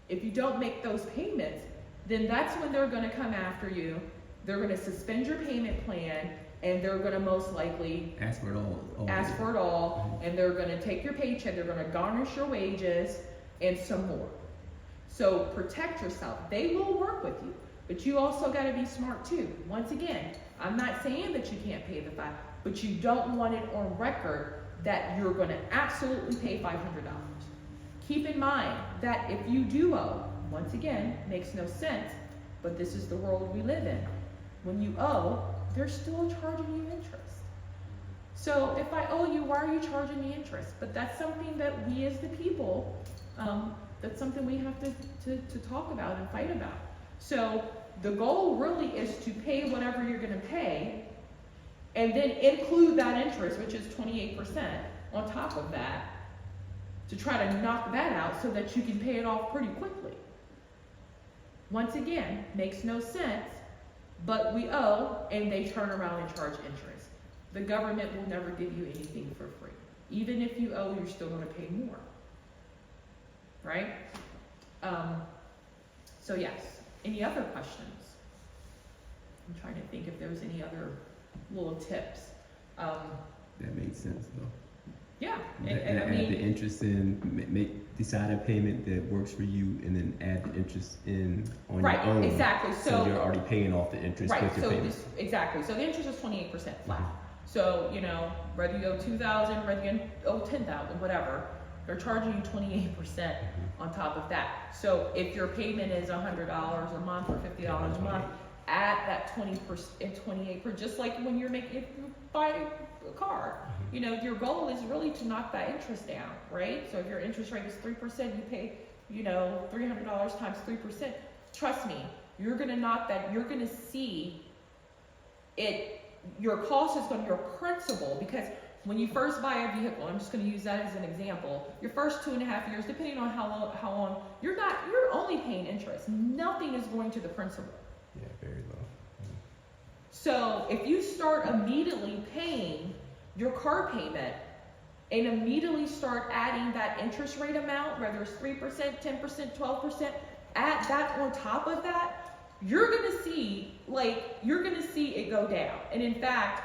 if you don't make those payments, then that's when they're going to come after you. They're going to suspend your payment plan, and they're going to most likely ask for it all. And they're going to take your paycheck, they're going to garnish your wages, and some more. So protect yourself. They will work with you, but you also got to be smart too. Once again, I'm not saying that you can't pay the $500, but you don't want it on record that you're going to absolutely pay $500. Keep in mind that if you do owe, once again, makes no sense, but this is the world we live in. When you owe, they're still charging you interest. So if I owe you, why are you charging me interest? But that's something that we as the people, that's something we have to talk about and fight about. So the goal really is to pay whatever you're going to pay, and then include that interest, which is 28% on top of that, to try to knock that out so that you can pay it off pretty quickly. Once again, makes no sense, but we owe, and they turn around and charge interest. The government will never give you anything for free. Even if you owe, you're still going to pay more. Right? So yes. Any other questions? I'm trying to think if there's any other little tips. That makes sense though. Yeah, And I add mean, the interest in, decide a payment that works for you, and then add the interest in on right, your own. exactly. So you're already paying off the interest right, with your so payment. exactly. So the interest is 28% flat. Mhm. So, you know, whether you owe $2,000, whether you owe $10,000, whatever, they're charging you 28% on top of that. So if your payment is $100 a month or $50 a month, add that 20% and 28%, just like when you're if you buy a car. You know, your goal is really to knock that interest down, right? So if your interest rate is 3%, you pay, you know, $300 times 3%. Trust me, you're gonna knock that, you're gonna see it, your cost is gonna be your principal, because when you first buy a vehicle, I'm just gonna use that as an example, your first 2.5 years, depending on how long, you're only paying interest. Nothing is going to the principal. Yeah, very low. So if you start immediately paying your car payment and immediately start adding that interest rate amount, whether it's 3%, 10%, 12%, add that on top of that, you're gonna see it go down. And in fact,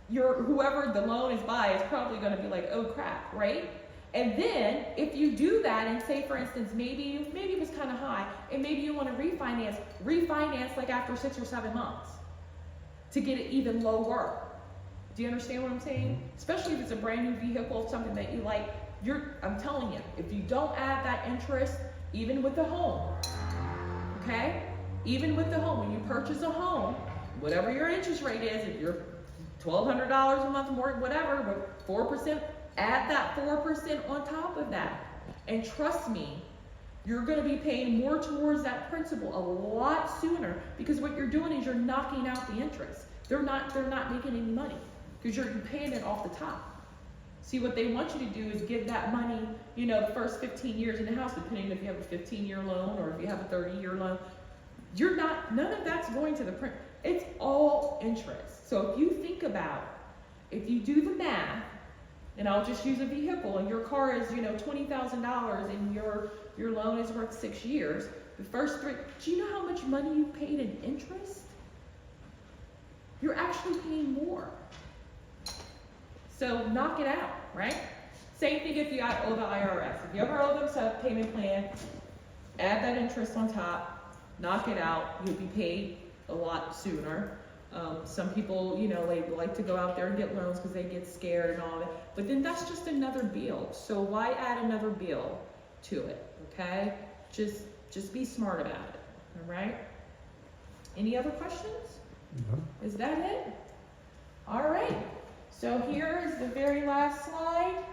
whoever the loan is by is probably going to be like, oh crap, right? And then if you do that and say, for instance, maybe it was kind of high, and maybe you want to refinance like after 6 or 7 months to get it even lower. Do you understand what I'm saying? Especially if it's a brand new vehicle, something that you like. I'm telling you, if you don't add that interest, even with the home, okay? Even with the home, when you purchase a home, whatever your interest rate is, if you're $1,200 a month more, whatever, but 4%, add that 4% on top of that. And trust me, you're going to be paying more towards that principal a lot sooner, because what you're doing is you're knocking out the interest. They're not making any money because you're paying it off the top. See, what they want you to do is give that money, the first 15 years in the house, depending if you have a 15-year loan or if you have a 30-year loan. None of that's going to the print. It's all interest. So if you think about, if you do the math, and I'll just use a vehicle, and your car is, $20,000, and your loan is worth 6 years, the first 3, do you know how much money you paid in interest? You're actually paying more. So knock it out, right? Same thing if you owe the IRS. If you ever owe them some payment plan, add that interest on top, knock it out, you'll be paid a lot sooner. Some people, they like to go out there and get loans because they get scared and all that. But then that's just another bill. So why add another bill to it, okay? Just be smart about it, all right? Any other questions? No. Is that it? All right. So here is the very last slide.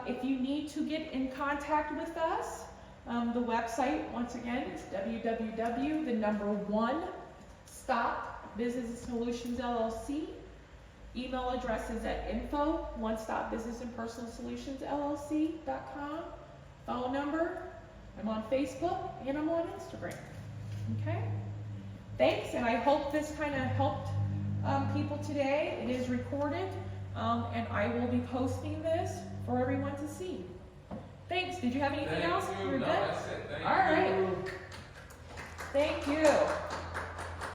If you need to get in contact with us, the website, once again, is www.1stop Business Solutions LLC. Email address is at info@1stopbusinessandpersonalsolutionsllc.com. Phone number, I'm on Facebook and I'm on Instagram. Okay? Thanks, and I hope this kind of helped people today. It is recorded, and I will be posting this for everyone to see. Thanks. Did you have anything else? You're good? No, that's it. Thank All you. right. Thank you.